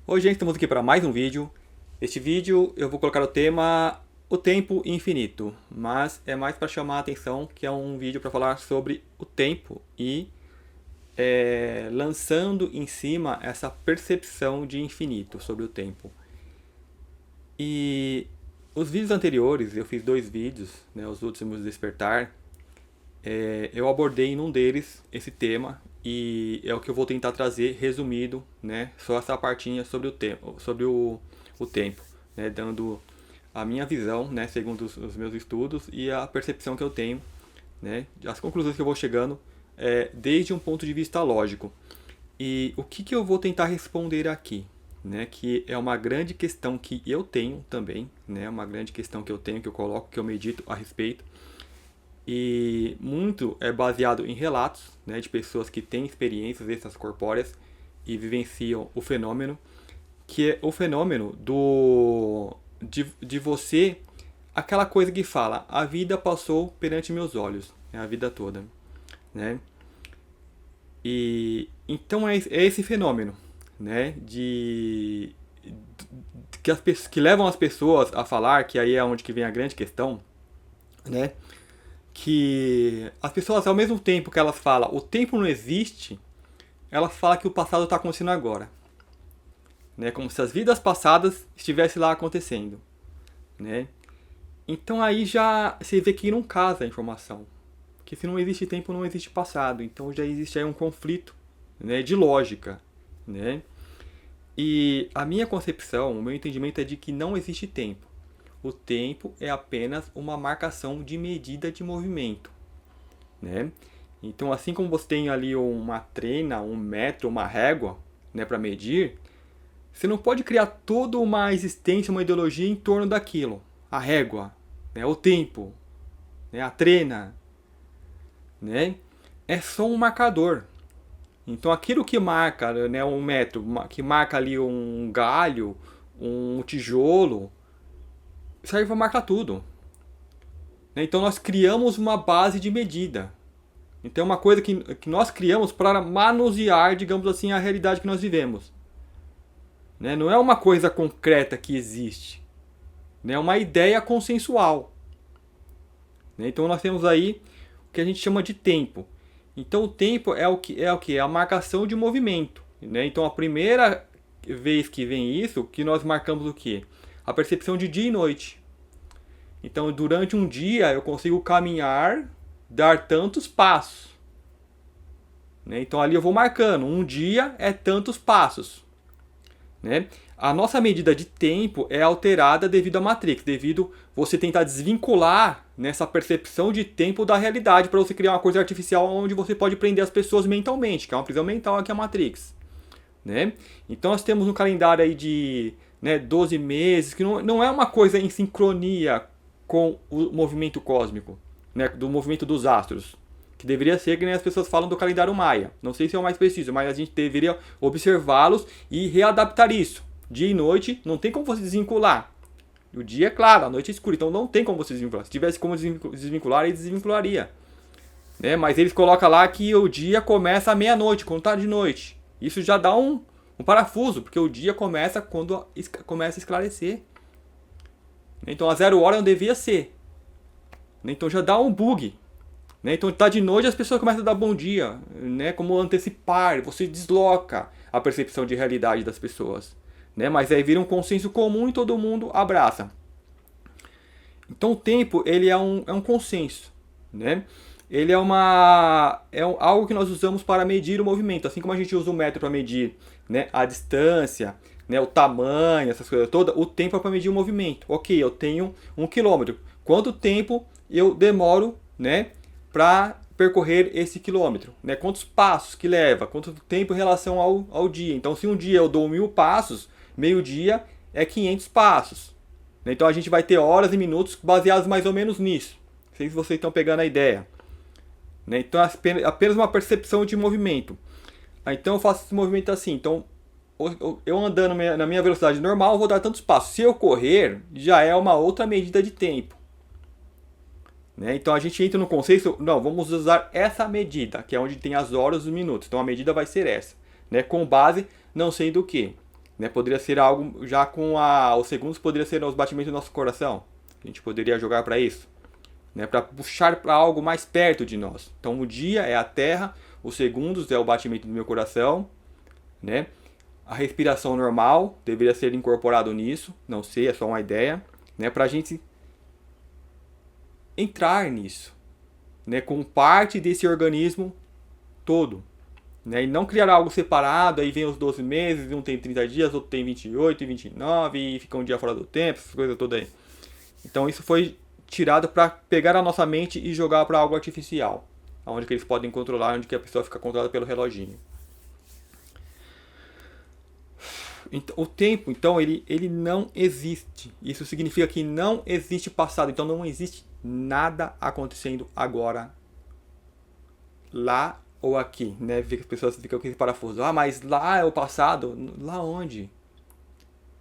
Oi gente, estamos aqui para mais um vídeo. Este vídeo eu vou colocar o tema O Tempo Infinito, mas é mais para chamar a atenção que é um vídeo para falar sobre o tempo e lançando em cima essa percepção de infinito sobre o tempo. E os vídeos anteriores, eu fiz dois vídeos, né, os últimos Despertar, eu abordei em um deles esse tema e é o que eu vou tentar trazer resumido, né? Só essa partinha sobre o tempo, o tempo, né? Dando a minha visão, né? Segundo os meus estudos e a percepção que eu tenho, né? As conclusões que eu vou chegando desde um ponto de vista lógico. E o que eu vou tentar responder aqui, né? Que é uma grande questão que eu tenho também, né? Uma grande questão que eu tenho, que eu coloco, que eu medito a respeito. E muito é baseado em relatos, né, de pessoas que têm experiências extracorpóreas e vivenciam o fenômeno, que é o fenômeno de você, aquela coisa que fala, a vida passou perante meus olhos, né, a vida toda, né? E então é esse fenômeno, né, que levam as pessoas a falar, que aí é onde que vem a grande questão, né? Que as pessoas, ao mesmo tempo que elas falam o tempo não existe, elas falam que o passado está acontecendo agora. Né? Como se as vidas passadas estivessem lá acontecendo. Né? Então aí já você vê que não casa a informação. Porque se não existe tempo, não existe passado. Então já existe aí um conflito, né, de lógica. Né? E a minha concepção, o meu entendimento é de que não existe tempo. O tempo é apenas uma marcação de medida de movimento, né? Então, assim como você tem ali uma trena, um metro, uma régua, né, para medir, você não pode criar toda uma existência, uma ideologia em torno daquilo. A régua, né, o tempo, né, a trena, né? É só um marcador. Então, aquilo que marca, né, um metro, que marca ali um galho, um tijolo, serve para marcar tudo. Então nós criamos uma base de medida. Então é uma coisa que nós criamos para manusear, digamos assim, a realidade que nós vivemos. Não é uma coisa concreta que existe. É uma ideia consensual. Então nós temos aí o que a gente chama de tempo. Então o tempo é o que? É a marcação de movimento. Então a primeira vez que vem isso, que nós marcamos o quê? A percepção de dia e noite. Então, durante um dia, eu consigo caminhar, dar tantos passos. Então, ali eu vou marcando. Um dia é tantos passos. A nossa medida de tempo é alterada devido à Matrix, devido você tentar desvincular nessa percepção de tempo da realidade para você criar uma coisa artificial onde você pode prender as pessoas mentalmente, que é uma prisão mental aqui a Matrix. Então, nós temos um calendário aí de 12 meses, que não é uma coisa em sincronia com o movimento cósmico, do movimento dos astros, que deveria ser que nem as pessoas falam do calendário maia. Não sei se é o mais preciso, mas a gente deveria observá-los e readaptar isso. Dia e noite não tem como você desvincular. O dia é claro, a noite é escura, então não tem como você desvincular. Se tivesse como desvincular, ele desvincularia. Mas eles colocam lá que o dia começa à meia-noite, quando está de noite. Isso já dá um parafuso, porque o dia começa quando começa a esclarecer. Então a 0 hora não devia ser. Então já dá um bug. Então tá de noite e as pessoas começam a dar bom dia. Como antecipar, você desloca a percepção de realidade das pessoas. Mas aí vira um consenso comum e todo mundo abraça. Então o tempo ele é um consenso. Ele é algo que nós usamos para medir o movimento. Assim como a gente usa o metro para medir a distância, o tamanho, essas coisas todas, o tempo é para medir o movimento. Ok, eu tenho 1 quilômetro. Quanto tempo eu demoro para percorrer esse quilômetro? Quantos passos que leva? Quanto tempo em relação ao dia? Então, se um dia eu dou 1000 passos, meio-dia é 500 passos. Então, a gente vai ter horas e minutos baseados mais ou menos nisso. Não sei se vocês estão pegando a ideia. Então, é apenas uma percepção de movimento. Então, eu faço esse movimento assim. Então, eu andando na minha velocidade normal, eu vou dar tantos passos. Se eu correr, já é uma outra medida de tempo. Então a gente entra no conceito, não, vamos usar essa medida, que é onde tem as horas e os minutos. Então a medida vai ser essa. Com base não sei do que. Né? Poderia ser algo já com os segundos, poderia ser os batimentos do nosso coração. A gente poderia jogar para isso, né? Para puxar para algo mais perto de nós. Então o dia é a terra, os segundos é o batimento do meu coração, né? A respiração normal deveria ser incorporado nisso, não sei, é só uma ideia, né? Para a gente entrar nisso, né? Com parte desse organismo todo. Né? E não criar algo separado, aí vem os 12 meses, um tem 30 dias, outro tem 28 e 29, e fica um dia fora do tempo, essas coisas todas aí. Então isso foi tirado para pegar a nossa mente e jogar para algo artificial, onde que eles podem controlar, onde que a pessoa fica controlada pelo reloginho. Então, o tempo, então, ele não existe. Isso significa que não existe passado. Então não existe nada acontecendo agora, lá ou aqui, né? As pessoas ficam com esse parafuso. Ah, mas lá é o passado. Lá onde?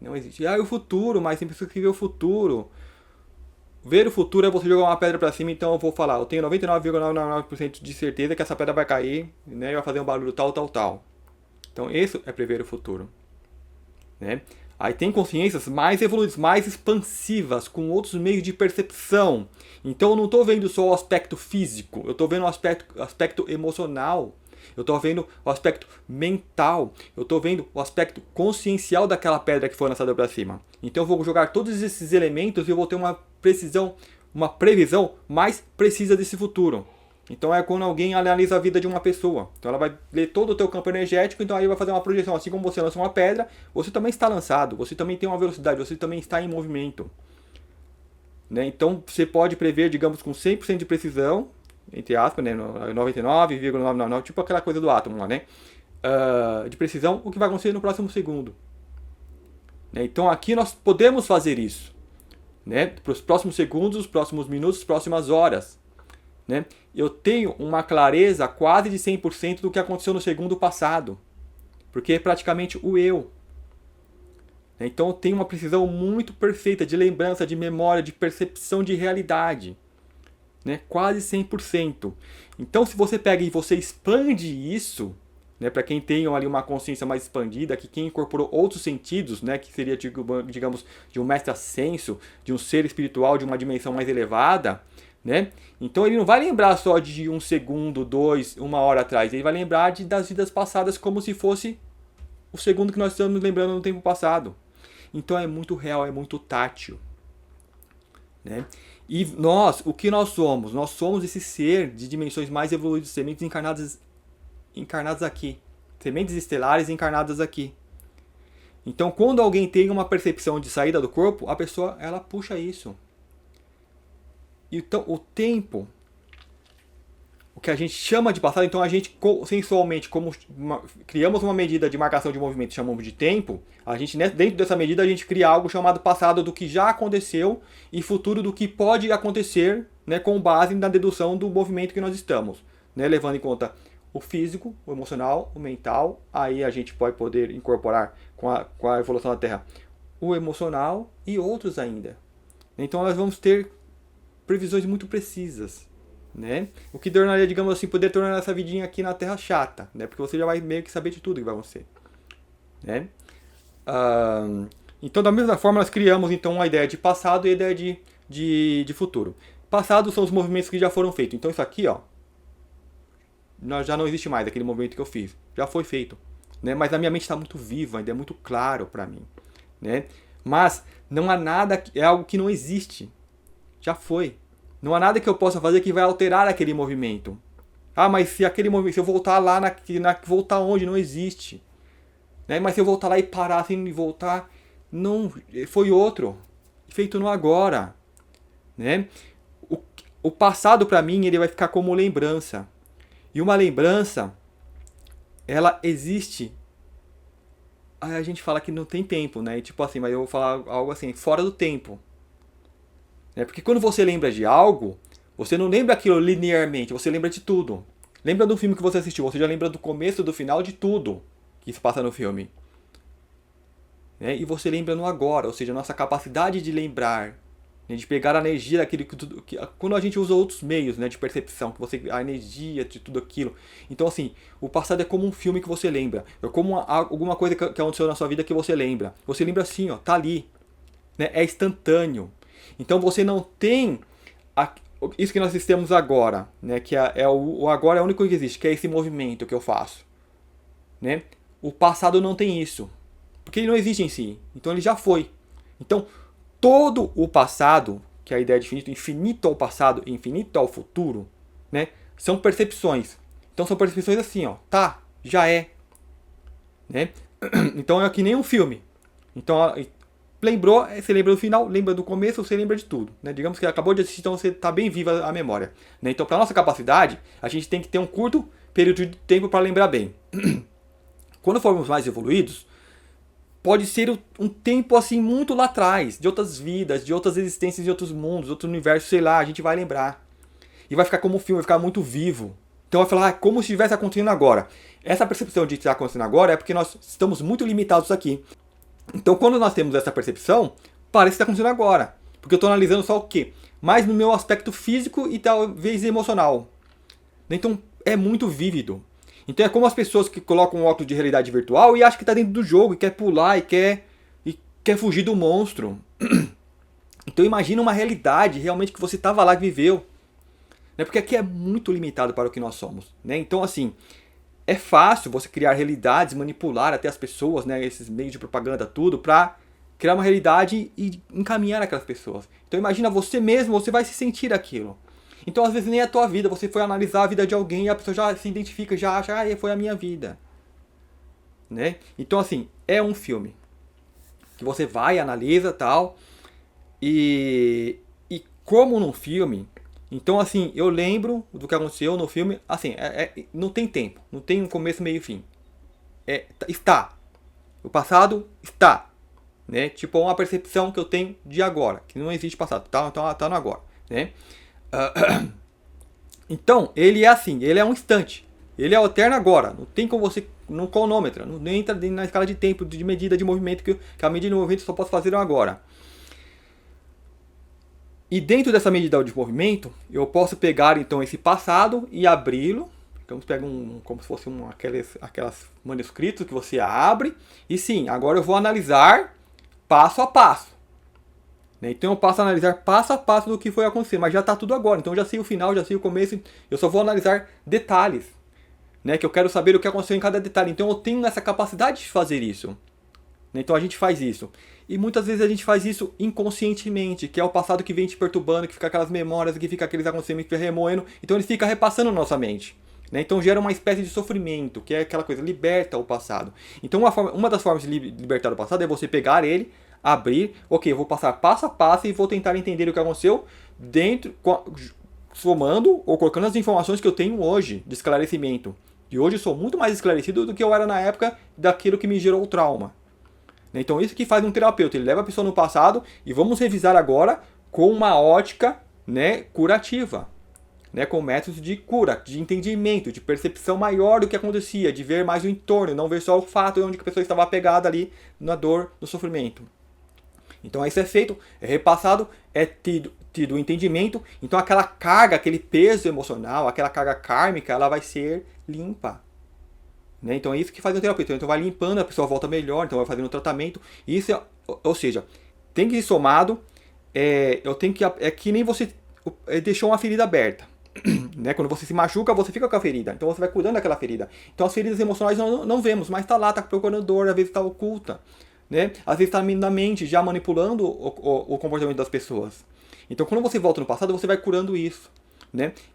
Não existe. Ah, é o futuro, mas tem pessoas que vê o futuro. Ver o futuro é você jogar uma pedra pra cima, então eu vou falar, eu tenho 99,99% de certeza que essa pedra vai cair, né? E vai fazer um barulho tal, tal, tal. Então isso é prever o futuro, né? Aí tem consciências mais evoluídas, mais expansivas, com outros meios de percepção. Então eu não estou vendo só o aspecto físico, eu estou vendo o aspecto emocional, eu estou vendo o aspecto mental, eu estou vendo o aspecto consciencial daquela pedra que foi lançada para cima. Então eu vou jogar todos esses elementos e eu vou ter uma previsão mais precisa desse futuro. Então é quando alguém analisa a vida de uma pessoa. Então ela vai ler todo o teu campo energético, então aí vai fazer uma projeção. Assim como você lança uma pedra, você também está lançado, você também tem uma velocidade, você também está em movimento. Né? Então você pode prever, digamos, com 100% de precisão, entre aspas, né? 99,999, tipo aquela coisa do átomo lá, né? De precisão, o que vai acontecer no próximo segundo. Né? Então aqui nós podemos fazer isso. Né? Para os próximos segundos, os próximos minutos, as próximas horas. Né? Eu tenho uma clareza quase de 100% do que aconteceu no segundo passado, porque é praticamente o eu. Então eu tenho uma precisão muito perfeita de lembrança, de memória, de percepção de realidade, né? Quase 100%. Então se você pega e você expande isso, né, para quem tem ali uma consciência mais expandida, que quem incorporou outros sentidos, né, que seria, digamos, de um mestre ascenso, de um ser espiritual, de uma dimensão mais elevada, né? Então ele não vai lembrar só de um segundo, dois, uma hora atrás. Ele vai lembrar das vidas passadas como se fosse o segundo que nós estamos lembrando no tempo passado. Então é muito real, é muito tátil. Né? E nós, o que nós somos? Nós somos esse ser de dimensões mais evoluídas, sementes encarnadas aqui. Sementes estelares encarnadas aqui. Então quando alguém tem uma percepção de saída do corpo, a pessoa ela puxa isso. Então, o tempo, o que a gente chama de passado, então a gente sensualmente, como criamos uma medida de marcação de movimento, chamamos de tempo, a gente dentro dessa medida a gente cria algo chamado passado do que já aconteceu e futuro do que pode acontecer, né, com base na dedução do movimento que nós estamos, né, levando em conta o físico, o emocional, o mental, aí a gente pode poder incorporar com a evolução da Terra o emocional e outros ainda. Então nós vamos ter previsões muito precisas, né? O que tornaria, digamos assim, poder tornar essa vidinha aqui na Terra chata, né? Porque você já vai meio que saber de tudo que vai acontecer, né? Então, da mesma forma, nós criamos então uma ideia de passado e a ideia de futuro. Passado são os movimentos que já foram feitos. Então, isso aqui, ó, já não existe mais aquele movimento que eu fiz. Já foi feito, né? Mas a minha mente está muito viva, ainda é muito claro para mim, né? Mas não há nada, é algo que não existe. Já foi. Não há nada que eu possa fazer que vai alterar aquele movimento. Ah, mas se aquele movimento, se eu voltar lá, voltar onde? Não existe. Né? Mas se eu voltar lá e parar sem voltar, não, foi outro. Feito no agora. Né? O passado para mim, ele vai ficar como lembrança. E uma lembrança, ela existe. Aí a gente fala que não tem tempo, né? Tipo assim, mas eu vou falar algo assim, fora do tempo. Porque quando você lembra de algo, você não lembra aquilo linearmente, você lembra de tudo. Lembra do filme que você assistiu, você já lembra do começo, do final, de tudo que se passa no filme. E você lembra no agora, ou seja, a nossa capacidade de lembrar né, de pegar a energia daquilo quando a gente usa outros meios, né, de percepção, a energia de tudo aquilo. Então assim, o passado é como um filme que você lembra, é como alguma coisa que aconteceu na sua vida que você lembra. Você lembra assim, ó, tá ali, né, é instantâneo. Então você não tem isso que nós temos agora, né, que o agora é o único que existe, que é esse movimento que eu faço, né? O passado não tem isso, porque ele não existe em si. Então ele já foi. Então todo o passado, que é a ideia de infinito, infinito ao passado e infinito ao futuro, né, são percepções. Então são percepções assim, ó, tá, já é, né? Então é que nem um filme. Então lembrou, você lembra do final, lembra do começo, você lembra de tudo, né? Digamos que acabou de assistir, então você está bem viva a memória, né? Então para nossa capacidade, a gente tem que ter um curto período de tempo para lembrar bem. Quando formos mais evoluídos, pode ser um tempo assim muito lá atrás, de outras vidas, de outras existências, de outros mundos, outro universo, sei lá, a gente vai lembrar. E vai ficar como um filme, vai ficar muito vivo. Então vai falar, como se estivesse acontecendo agora. Essa percepção de estar acontecendo agora é porque nós estamos muito limitados aqui. Então quando nós temos essa percepção, parece que está acontecendo agora. Porque eu estou analisando só o quê? Mais no meu aspecto físico e talvez emocional. Então é muito vívido. Então é como as pessoas que colocam um óculos de realidade virtual e acham que está dentro do jogo e quer pular e quer fugir do monstro. Então imagina uma realidade realmente que você estava lá e viveu. Né? Porque aqui é muito limitado para o que nós somos. Né? Então assim, é fácil você criar realidades, manipular até as pessoas, né? Esses meios de propaganda, tudo, para criar uma realidade e encaminhar aquelas pessoas. Então imagina você mesmo, você vai se sentir aquilo. Então às vezes nem é a tua vida, você foi analisar a vida de alguém e a pessoa já se identifica, já acha, foi a minha vida. Né? Então assim, é um filme que você vai, analisa tal, e como num filme, então assim, eu lembro do que aconteceu no filme, assim, não tem tempo, não tem um começo, meio e fim. Está. O passado está. Né? Tipo uma percepção que eu tenho de agora, que não existe passado, tá no agora. Né? Então, ele é assim, ele é um instante. Ele é o eterno agora. Não tem como você, não cronômetra, não entra na escala de tempo, de medida de movimento, que a medida de movimento eu só posso fazer agora. E dentro dessa medida de movimento, eu posso pegar então esse passado e abri-lo. Então você pega como se fosse aquelas manuscritos que você abre. E sim, agora eu vou analisar passo a passo. Então eu passo a analisar passo a passo do que foi acontecer. Mas já está tudo agora. Então eu já sei o final, já sei o começo. Eu só vou analisar detalhes. Que eu quero saber o que aconteceu em cada detalhe. Então eu tenho essa capacidade de fazer isso. Então a gente faz isso. E muitas vezes a gente faz isso inconscientemente, que é o passado que vem te perturbando, que fica aquelas memórias, que fica aqueles acontecimentos que remoendo. Então ele fica repassando na nossa mente. Então gera uma espécie de sofrimento, que é aquela coisa, liberta o passado. Então uma das formas de libertar o passado é você pegar ele, abrir, ok, eu vou passar passo a passo e vou tentar entender o que aconteceu dentro, somando ou colocando as informações que eu tenho hoje de esclarecimento. E hoje eu sou muito mais esclarecido do que eu era na época daquilo que me gerou o trauma. Então isso que faz um terapeuta, ele leva a pessoa no passado e vamos revisar agora com uma ótica, curativa, com métodos de cura, de entendimento, de percepção maior do que acontecia, de ver mais o entorno, não ver só o fato onde a pessoa estava apegada ali na dor, no sofrimento. Então isso é feito, é repassado, é tido o entendimento, então aquela carga, aquele peso emocional, aquela carga kármica, ela vai ser limpa. Então é isso que faz o terapeuta. Então vai limpando, a pessoa volta melhor, então vai fazendo o tratamento. Isso ou seja, tem que ser somado. É que nem você deixou uma ferida aberta. Quando você se machuca, você fica com a ferida. Então você vai cuidando daquela ferida. Então as feridas emocionais não vemos, mas está lá, está procurando dor, às vezes está oculta. Às vezes está na mente, já manipulando o comportamento das pessoas. Então quando você volta no passado, você vai curando isso.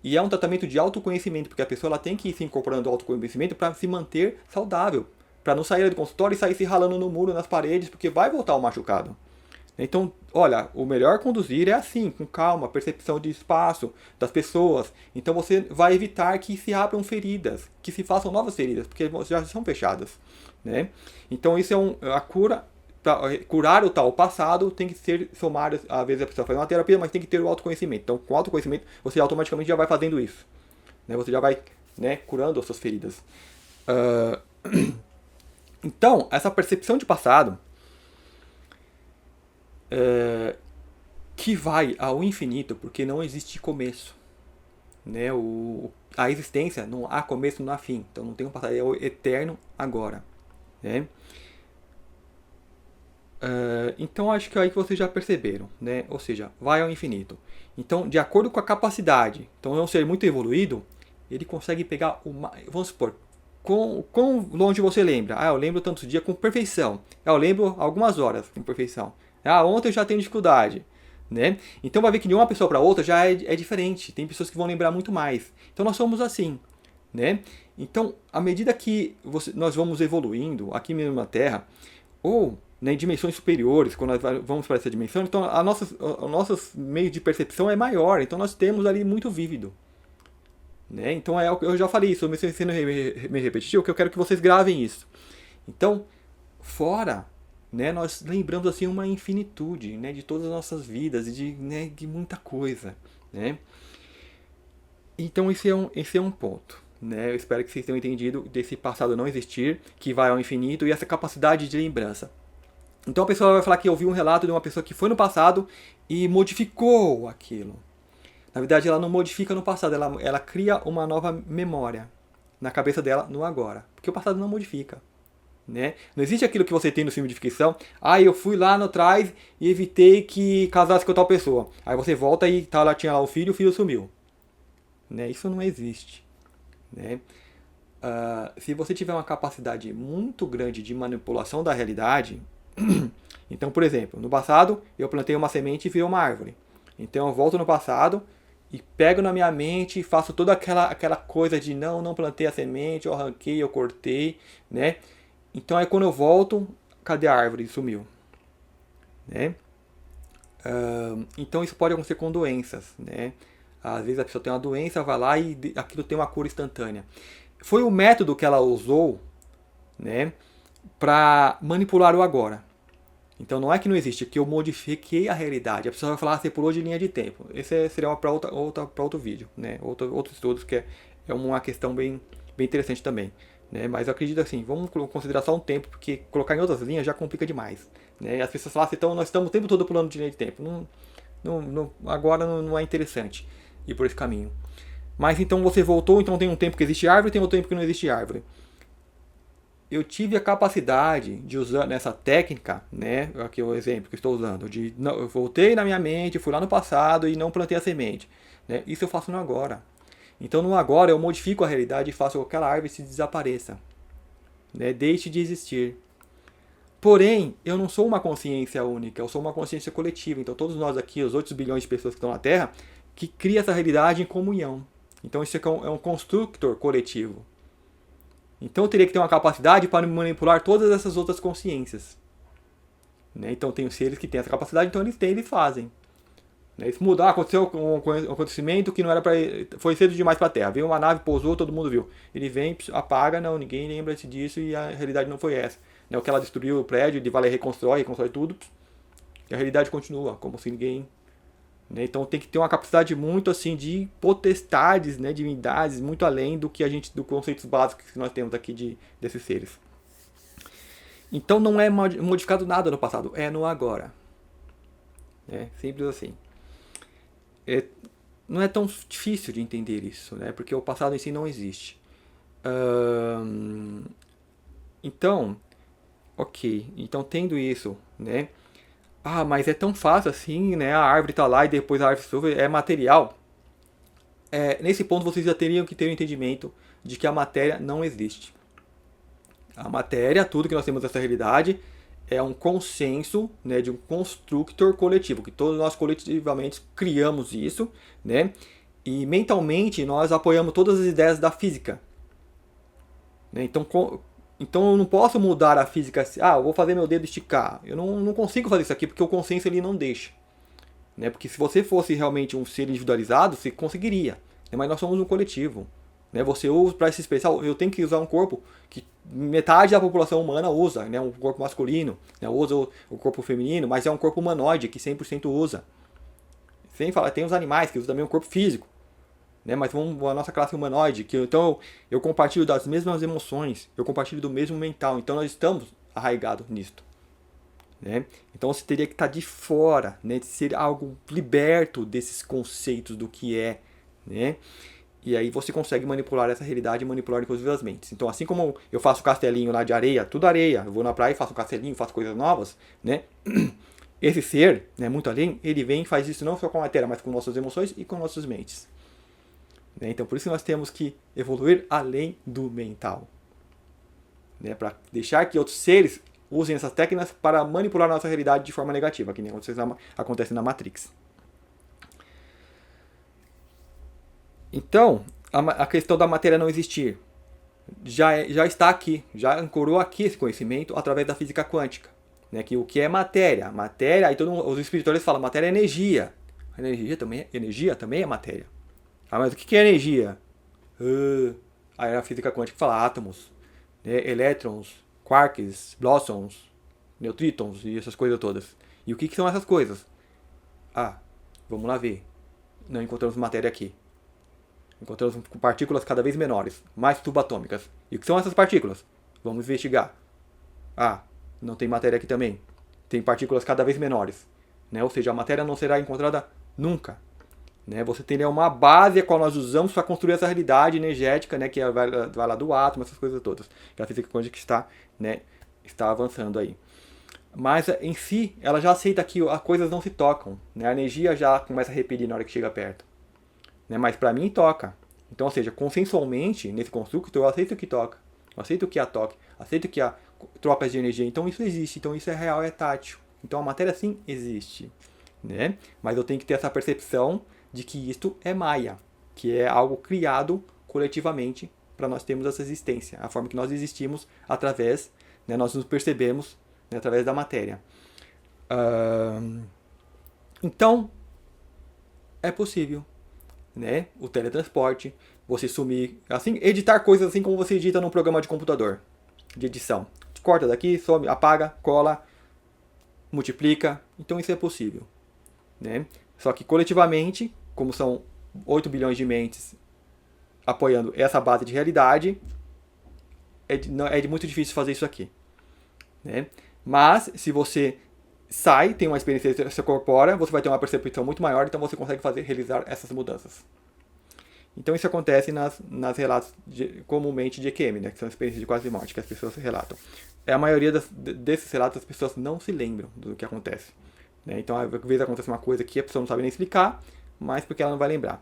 E é um tratamento de autoconhecimento, porque a pessoa ela tem que ir se incorporando ao autoconhecimento para se manter saudável, para não sair do consultório e sair se ralando no muro, nas paredes, porque vai voltar o machucado. Então, olha, o melhor conduzir é assim, com calma, percepção de espaço das pessoas. Então você vai evitar que se abram feridas, que se façam novas feridas, porque já são fechadas. Então isso é a cura. Para curar o tal passado, tem que ser somado. Às vezes a pessoa faz uma terapia, mas tem que ter o autoconhecimento. Então, com o autoconhecimento, você automaticamente já vai fazendo isso. Você já vai curando as suas feridas. Então, essa percepção de passado, que vai ao infinito porque não existe começo, né? A existência não há começo, não há fim. Então não tem um passado, é o eterno agora, né? Então acho que é aí que vocês já perceberam, né? Ou seja, vai ao infinito. Então, de acordo com a capacidade, então é um ser muito evoluído, ele consegue pegar uma, vamos supor, quão longe você lembra? Ah, eu lembro tantos dias com perfeição. Ah, eu lembro algumas horas com perfeição. Ah, ontem eu já tenho dificuldade, né? Então vai ver que de uma pessoa para outra já é diferente. Tem pessoas que vão lembrar muito mais. Então nós somos assim, né? Então, à medida que nós vamos evoluindo aqui mesmo na Terra, ou, né, em dimensões superiores, quando nós vamos para essa dimensão, então o nosso meio de percepção é maior, então nós temos ali muito vívido. Né? Então eu já falei isso, eu me sendo meio repetitivo, que eu quero que vocês gravem isso. Então, fora, né, nós lembramos assim uma infinitude, né, de todas as nossas vidas e de muita coisa. Né? Então esse é um ponto. Né? Eu espero que vocês tenham entendido desse passado não existir, que vai ao infinito, e essa capacidade de lembrança. Então a pessoa vai falar que ouviu um relato de uma pessoa que foi no passado e modificou aquilo. Na verdade, ela não modifica no passado, ela cria uma nova memória na cabeça dela no agora. Porque o passado não modifica. Né? Não existe aquilo que você tem no filme de ficção. Ah, eu fui lá no trás e evitei que casasse com tal pessoa. Aí você volta e ela tinha lá o filho sumiu. Né? Isso não existe. Né? Se você tiver uma capacidade muito grande de manipulação da realidade, então, por exemplo, no passado eu plantei uma semente e virou uma árvore. Então eu volto no passado e pego na minha mente e faço toda aquela coisa de não plantei a semente, eu arranquei, eu cortei, né? Então aí quando eu volto, cadê a árvore? Sumiu. Né? Então isso pode acontecer com doenças, né? Às vezes a pessoa tem uma doença, vai lá e aquilo tem uma cura instantânea. Foi o método que ela usou, né, para manipular o agora. Então não é que não existe, é que eu modifiquei a realidade. A pessoa vai falar, você pulou de linha de tempo. Esse seria para outro vídeo, né? Outros estudos, que é uma questão bem interessante também. Né? Mas eu acredito assim, vamos considerar só um tempo, porque colocar em outras linhas já complica demais. Né? E as pessoas falam assim, então nós estamos o tempo todo pulando de linha de tempo. Agora não é interessante ir por esse caminho. Mas então você voltou, então tem um tempo que existe árvore e tem outro tempo que não existe árvore. Eu tive a capacidade de usar nessa técnica, né? Aqui é o exemplo que eu estou usando, eu voltei na minha mente, fui lá no passado e não plantei a semente. Né? Isso eu faço no agora. Então no agora eu modifico a realidade e faço com que aquela árvore se desapareça. Né? Deixe de existir. Porém, eu não sou uma consciência única, eu sou uma consciência coletiva. Então todos nós aqui, os 8 bilhões de pessoas que estão na Terra, que cria essa realidade em comunhão. Então isso é um construtor coletivo. Então eu teria que ter uma capacidade para manipular todas essas outras consciências. Né? Então tem os seres que têm essa capacidade, então eles fazem. Né? Isso mudar, aconteceu um acontecimento que não era para, foi cedo demais para a Terra. Veio uma nave, pousou, todo mundo viu. Ele vem, apaga, não, ninguém lembra disso e a realidade não foi essa. Né? O que ela destruiu o prédio, ele vai lá e reconstrói tudo. E a realidade continua, como se ninguém... Né? Então tem que ter uma capacidade muito assim de potestades, né, divindades, muito além do conceitos básicos que nós temos aqui desses seres. Então não é modificado nada no passado, é no agora. Simples assim. Não é tão difícil de entender isso, né, porque o passado em si não existe. Então, ok. Então tendo isso, né? Ah, mas é tão fácil assim, né? A árvore está lá e depois a árvore surge, é material. Nesse ponto vocês já teriam que ter o entendimento de que a matéria não existe. A matéria, tudo que nós temos nessa realidade, é um consenso, né, de um constructor coletivo, que todos nós coletivamente criamos isso, né? E mentalmente nós apoiamos todas as ideias da física. Né? Então eu não posso mudar a física assim, eu vou fazer meu dedo esticar. Eu não consigo fazer isso aqui porque o consenso ele não deixa. Né? Porque se você fosse realmente um ser individualizado, você conseguiria. Né? Mas nós somos um coletivo. Né? Você usa para se expressar, eu tenho que usar um corpo que metade da população humana usa, né? Um corpo masculino, né? Usa o corpo feminino, mas é um corpo humanoide que 100% usa. Sem falar, tem os animais que usam também um corpo físico. Né, mas vamos a nossa classe humanoide, que então eu compartilho das mesmas emoções, eu compartilho do mesmo mental, então nós estamos arraigados nisto. né? Então você teria que estar de fora, né? De ser algo liberto desses conceitos do que é, né? E aí você consegue manipular essa realidade e manipular inclusive as mentes. Então assim como eu faço castelinho lá de areia, tudo areia, eu vou na praia e faço um castelinho, faço coisas novas, né? Esse ser, né, muito além, ele vem e faz isso não só com a matéria, mas com nossas emoções e com nossas mentes. Né? Então por isso nós temos que evoluir além do mental. Né? Para deixar que outros seres usem essas técnicas para manipular a nossa realidade de forma negativa, que nem acontece na Matrix. Então, a questão da matéria não existir já está aqui, já ancorou aqui esse conhecimento através da física quântica. Né? Que o que é matéria? Matéria, aí os espiritualistas falam, matéria é energia. A energia também é matéria. Ah, mas o que é energia? Aí a física quântica fala átomos, né? Elétrons, quarks, bósons, neutrítons e essas coisas todas. E o que são essas coisas? Vamos lá ver. Não encontramos matéria aqui. Encontramos partículas cada vez menores, mais subatômicas. E o que são essas partículas? Vamos investigar. Não tem matéria aqui também. Tem partículas cada vez menores. Né? Ou seja, a matéria não será encontrada nunca. Né? Você tem uma base a qual nós usamos para construir essa realidade energética, né? Que vai lá do átomo, essas coisas todas. Que a física quântica está, né? Está avançando aí. Mas em si, ela já aceita que as coisas não se tocam. Né? A energia já começa a repelir na hora que chega perto. Né? Mas para mim toca. Então, ou seja, consensualmente, nesse construto, eu aceito que toca. Eu aceito que há toque. Aceito que há trocas de energia. Então isso existe. Então isso é real, é tátil. Então a matéria sim existe. Né? Mas eu tenho que ter essa percepção de que isto é Maya. Que é algo criado coletivamente para nós termos essa existência. A forma que nós existimos através, né, nós nos percebemos, né, através da matéria. Então, é possível. Né? O teletransporte, você sumir, assim, editar coisas assim como você edita num programa de computador, de edição. Corta daqui, some, apaga, cola, multiplica. Então isso é possível. Né? Só que coletivamente, como são 8 bilhões de mentes apoiando essa base de realidade, é muito difícil fazer isso aqui. Né? Mas, se você sai, tem uma experiência, se corpora, você vai ter uma percepção muito maior, então você consegue realizar essas mudanças. Então isso acontece nas relatos comumente de EQM, né, que são experiências de quase morte, que as pessoas relatam. A maioria desses relatos as pessoas não se lembram do que acontece. Né? Então às vezes acontece uma coisa que a pessoa não sabe nem explicar, mas porque ela não vai lembrar.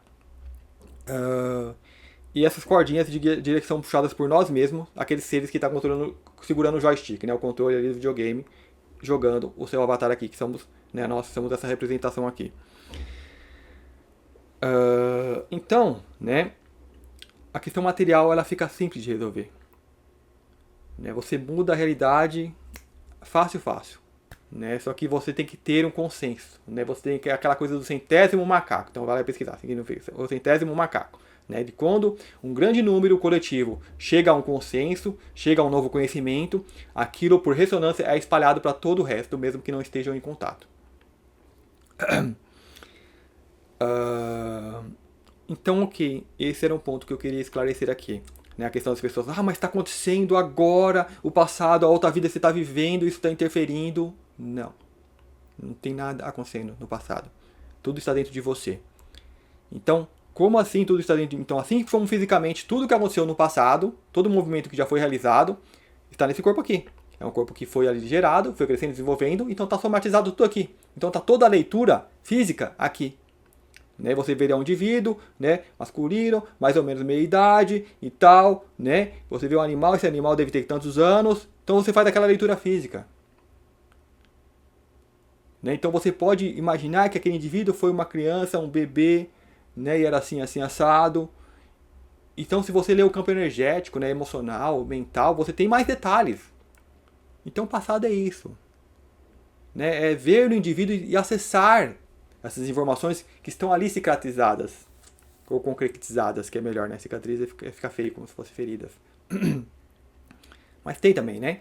E essas cordinhas de direção são puxadas por nós mesmos, aqueles seres que estão segurando o joystick, né, o controle ali do videogame, jogando o seu avatar aqui, que somos, né, nós somos essa representação aqui. Então, né, a questão material ela fica simples de resolver. Né, você muda a realidade fácil. Né, só que você tem que ter um consenso. Né, você tem que aquela coisa do centésimo macaco. Então vai lá pesquisar, o centésimo macaco. Né, de quando um grande número coletivo chega a um consenso, chega a um novo conhecimento, aquilo por ressonância é espalhado para todo o resto, mesmo que não estejam em contato. Então, ok, esse era um ponto que eu queria esclarecer aqui. Né, a questão das pessoas, mas está acontecendo agora, o passado, a outra vida você está vivendo, isso está interferindo. Não tem nada acontecendo no passado. Tudo está dentro de você. Então, como assim tudo está dentro? Então, assim como fisicamente, tudo que aconteceu no passado, todo o movimento que já foi realizado, está nesse corpo aqui. É um corpo que foi ali gerado, foi crescendo, desenvolvendo, então está somatizado tudo aqui. Então está toda a leitura física aqui. Né? Você vê um indivíduo, né, masculino, mais ou menos meia idade e tal, né? Você vê um animal, esse animal deve ter tantos anos, então você faz aquela leitura física. Né? Então você pode imaginar que aquele indivíduo foi uma criança, um bebê, né, e era assim assado. Então se você lê o campo energético, né, emocional, mental, você tem mais detalhes. Então o passado é isso. Né? É ver o indivíduo e acessar essas informações que estão ali cicatrizadas. Ou concretizadas, que é melhor, né? Cicatriz fica feio, como se fossem feridas. Mas tem também, né?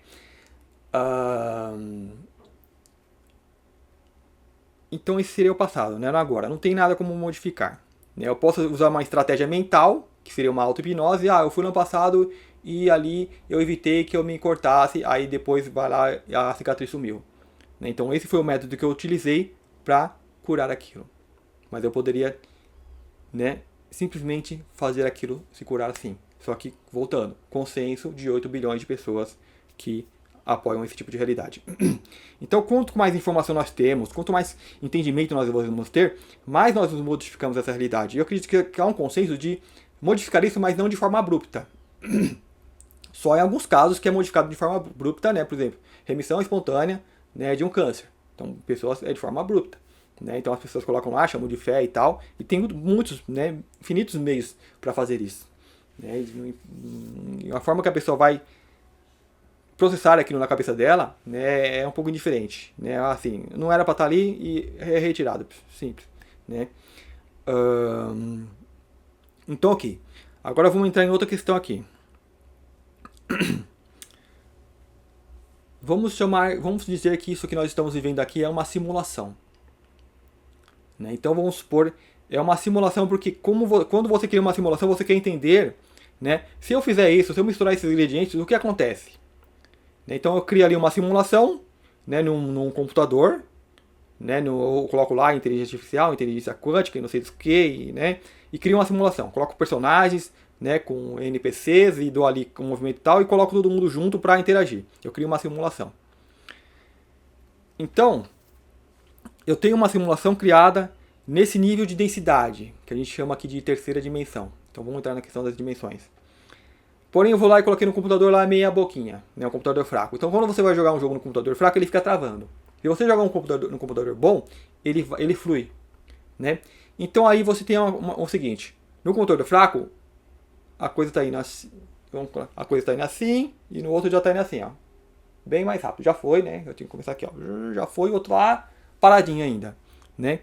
Então esse seria o passado, né? Agora, não tem nada como modificar. Eu posso usar uma estratégia mental, que seria uma auto-hipnose. Eu fui no passado e ali eu evitei que eu me cortasse, aí depois vai lá e a cicatriz sumiu. né? Então esse foi o método que eu utilizei para curar aquilo. Mas eu poderia, né, simplesmente fazer aquilo se curar assim. Só que, voltando, consenso de 8 bilhões de pessoas que apoiam esse tipo de realidade. Então, quanto mais informação nós temos, quanto mais entendimento nós vamos ter, mais nós modificamos essa realidade. E eu acredito que há um consenso de modificar isso, mas não de forma abrupta. Só em alguns casos que é modificado de forma abrupta, né? Por exemplo, remissão espontânea, né, de um câncer. Então, pessoas é de forma abrupta. Né? Então, as pessoas colocam lá, chamam de fé e tal. E tem muitos, né, infinitos meios para fazer isso. Né? E a forma que a pessoa vai processar aquilo na cabeça dela, né, é um pouco diferente. Né? Assim, não era para estar ali e é retirado. Simples. Né? Então, ok. Agora vamos entrar em outra questão aqui. Vamos dizer que isso que nós estamos vivendo aqui é uma simulação. Né? Então vamos supor, é uma simulação porque quando você cria uma simulação, você quer entender, né? Se eu fizer isso, se eu misturar esses ingredientes, o que acontece? Né? Então eu crio ali uma simulação, né, num computador, né, eu coloco lá inteligência artificial, inteligência quântica, não sei do que, né, e crio uma simulação. Coloco personagens, né, com NPCs e dou ali um movimento e tal e coloco todo mundo junto para interagir. Eu crio uma simulação. Então, eu tenho uma simulação criada nesse nível de densidade, que a gente chama aqui de terceira dimensão. Então vamos entrar na questão das dimensões. Porém, eu vou lá e coloquei no computador lá meia boquinha, né, um computador fraco. Então quando você vai jogar um jogo no computador fraco, ele fica travando. Se você jogar no computador bom, ele flui. Né? Então aí você tem o seguinte, no computador fraco, a coisa está indo assim, a coisa está indo assim, e no outro já está indo assim, ó. Bem mais rápido. Já foi, né? Eu tenho que começar aqui, ó. Já foi, o outro lá, paradinho ainda, né?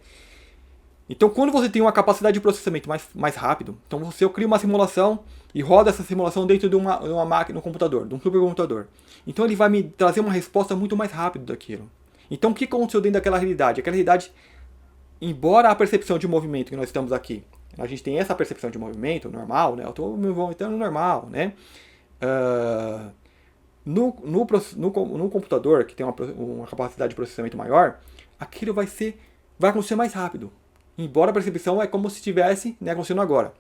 Então, quando você tem uma capacidade de processamento mais rápido, então você cria uma simulação e roda essa simulação dentro de uma máquina, um computador, de um supercomputador. Então, ele vai me trazer uma resposta muito mais rápida daquilo. Então, o que aconteceu dentro daquela realidade? Aquela realidade, embora a percepção de movimento que nós estamos aqui, a gente tem essa percepção de movimento normal, né? Eu estou me movimentando normal, né? No computador, que tem uma capacidade de processamento maior, aquilo vai acontecer mais rápido. Embora a percepção é como se estivesse, né, acontecendo agora.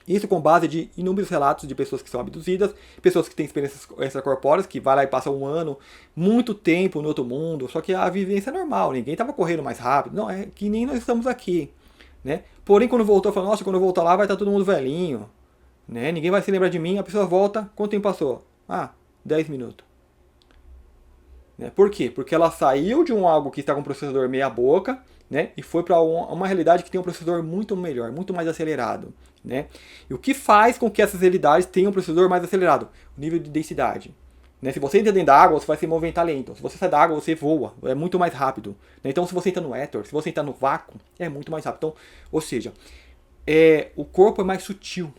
Isso com base de inúmeros relatos de pessoas que são abduzidas, pessoas que têm experiências extracorpóreas, que vai lá e passa um ano, muito tempo no outro mundo, só que a vivência é normal, ninguém estava correndo mais rápido, não, é que nem nós estamos aqui. Né? Porém, quando voltou, falou, nossa, quando eu voltar lá vai estar todo mundo velhinho, né? Ninguém vai se lembrar de mim, a pessoa volta, quanto tempo passou? 10 minutos. Né? Por quê? Porque ela saiu de algo que está com um processador meia boca, né? E foi para uma realidade que tem um processador muito melhor, muito mais acelerado. Né? E o que faz com que essas realidades tenham um processador mais acelerado? O nível de densidade. Né? Se você entra dentro da água, você vai se movimentar lento. Se você sai da água, você voa. É muito mais rápido. Né? Então, se você entra no éter, se você entra no vácuo, é muito mais rápido. Então, ou seja, o corpo é mais sutil.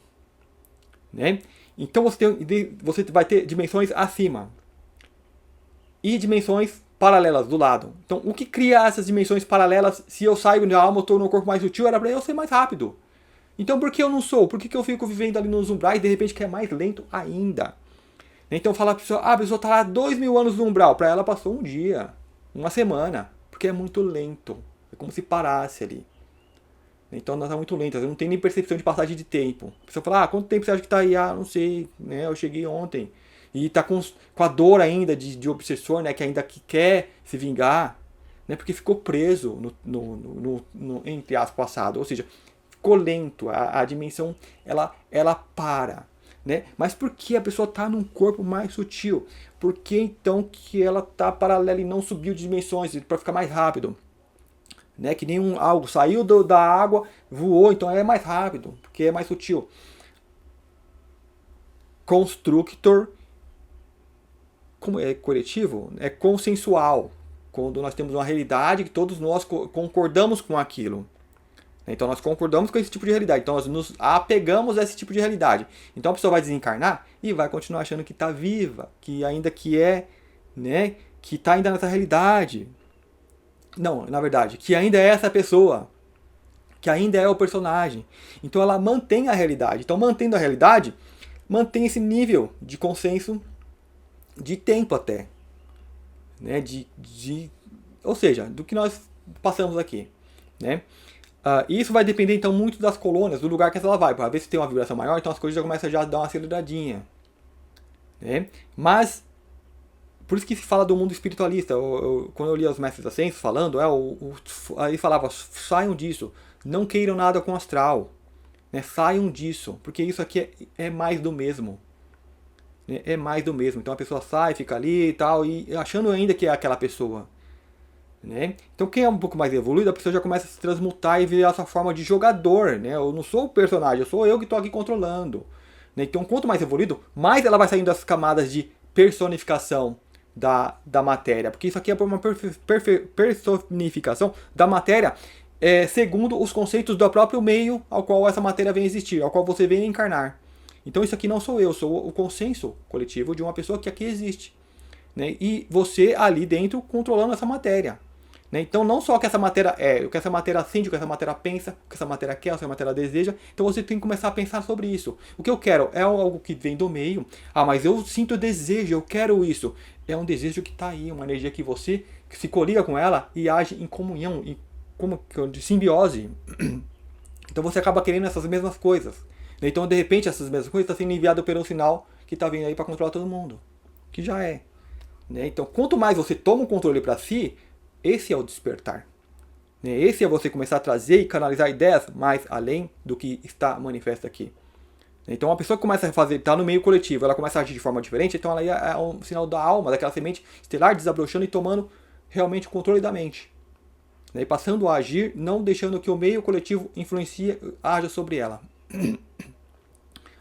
Né? Então, você vai ter dimensões acima. E dimensões paralelas do lado. Então, o que cria essas dimensões paralelas? Se eu saio da alma, eu estou no corpo mais sutil, era para eu ser mais rápido. Então, por que eu não sou? Por que eu fico vivendo ali nos umbrais e de repente que é mais lento ainda? Então, fala a pessoa, a pessoa está lá 2000 anos no umbral. Para ela passou um dia, uma semana, porque é muito lento. É como se parasse ali. Então, ela está muito lenta, não tem nem percepção de passagem de tempo. A pessoa fala, quanto tempo você acha que está aí? Não sei, né? Eu cheguei ontem. E tá com a dor ainda de obsessor, né? Que ainda quer se vingar, né? Porque ficou preso no entre aspas, passado. Ou seja, ficou lento. A dimensão, ela para. Né? Mas por que a pessoa está num corpo mais sutil? Por que então que ela está paralela e não subiu de dimensões para ficar mais rápido? Né? Que nem algo saiu da água, voou, então é mais rápido, porque é mais sutil. Constructor, como é coletivo, é consensual. Quando nós temos uma realidade que todos nós concordamos com aquilo. Então nós concordamos com esse tipo de realidade. Então nós nos apegamos a esse tipo de realidade. Então a pessoa vai desencarnar e vai continuar achando que está viva, que ainda que é, né, que está ainda nessa realidade. Não, na verdade, que ainda é essa pessoa, que ainda é o personagem. Então ela mantém a realidade. Então mantendo a realidade, mantém esse nível de consenso de tempo até, né? ou seja, do que nós passamos aqui, né? E isso vai depender então muito das colônias, do lugar que ela vai. Para ver se tem uma vibração maior, então as coisas já começam a dar uma aceleradinha, né? Mas por isso que se fala do mundo espiritualista. Quando eu li os mestres ascensos falando, aí falava, saiam disso, não queiram nada com o astral, né? Saiam disso, porque isso aqui é mais do mesmo. Né? É mais do mesmo. Então a pessoa sai, fica ali e tal, e achando ainda que é aquela pessoa. Né? Então quem é um pouco mais evoluído, a pessoa já começa a se transmutar e virar essa forma de jogador. Né? Eu não sou o personagem, eu sou eu que estou aqui controlando. Né? Então quanto mais evoluído, mais ela vai saindo das camadas de personificação da matéria. Porque isso aqui é uma personificação da matéria segundo os conceitos do próprio meio ao qual essa matéria vem existir, ao qual você vem encarnar. Então isso aqui não sou eu, sou o consenso coletivo de uma pessoa que aqui existe. Né? E você ali dentro controlando essa matéria. Né? Então não só o que essa matéria é, o que essa matéria sente, o que essa matéria pensa, o que essa matéria quer, o que essa matéria deseja. Então você tem que começar a pensar sobre isso. O que eu quero é algo que vem do meio. Ah, mas eu sinto desejo, eu quero isso. É um desejo que está aí, uma energia que você que se coliga com ela e age em comunhão, de simbiose. Então você acaba querendo essas mesmas coisas. Então de repente essas mesmas coisas estão sendo enviadas pelo sinal que está vindo aí para controlar todo mundo. Que já é. Né? Então, quanto mais você toma o controle para si, esse é o despertar. Né? Esse é você começar a trazer e canalizar ideias mais além do que está manifesto aqui. Então, uma pessoa que começa a fazer, está no meio coletivo, ela começa a agir de forma diferente, então ela é um sinal da alma, daquela semente estelar desabrochando e tomando realmente o controle da mente. Né? E passando a agir, não deixando que o meio coletivo influencie, haja sobre ela.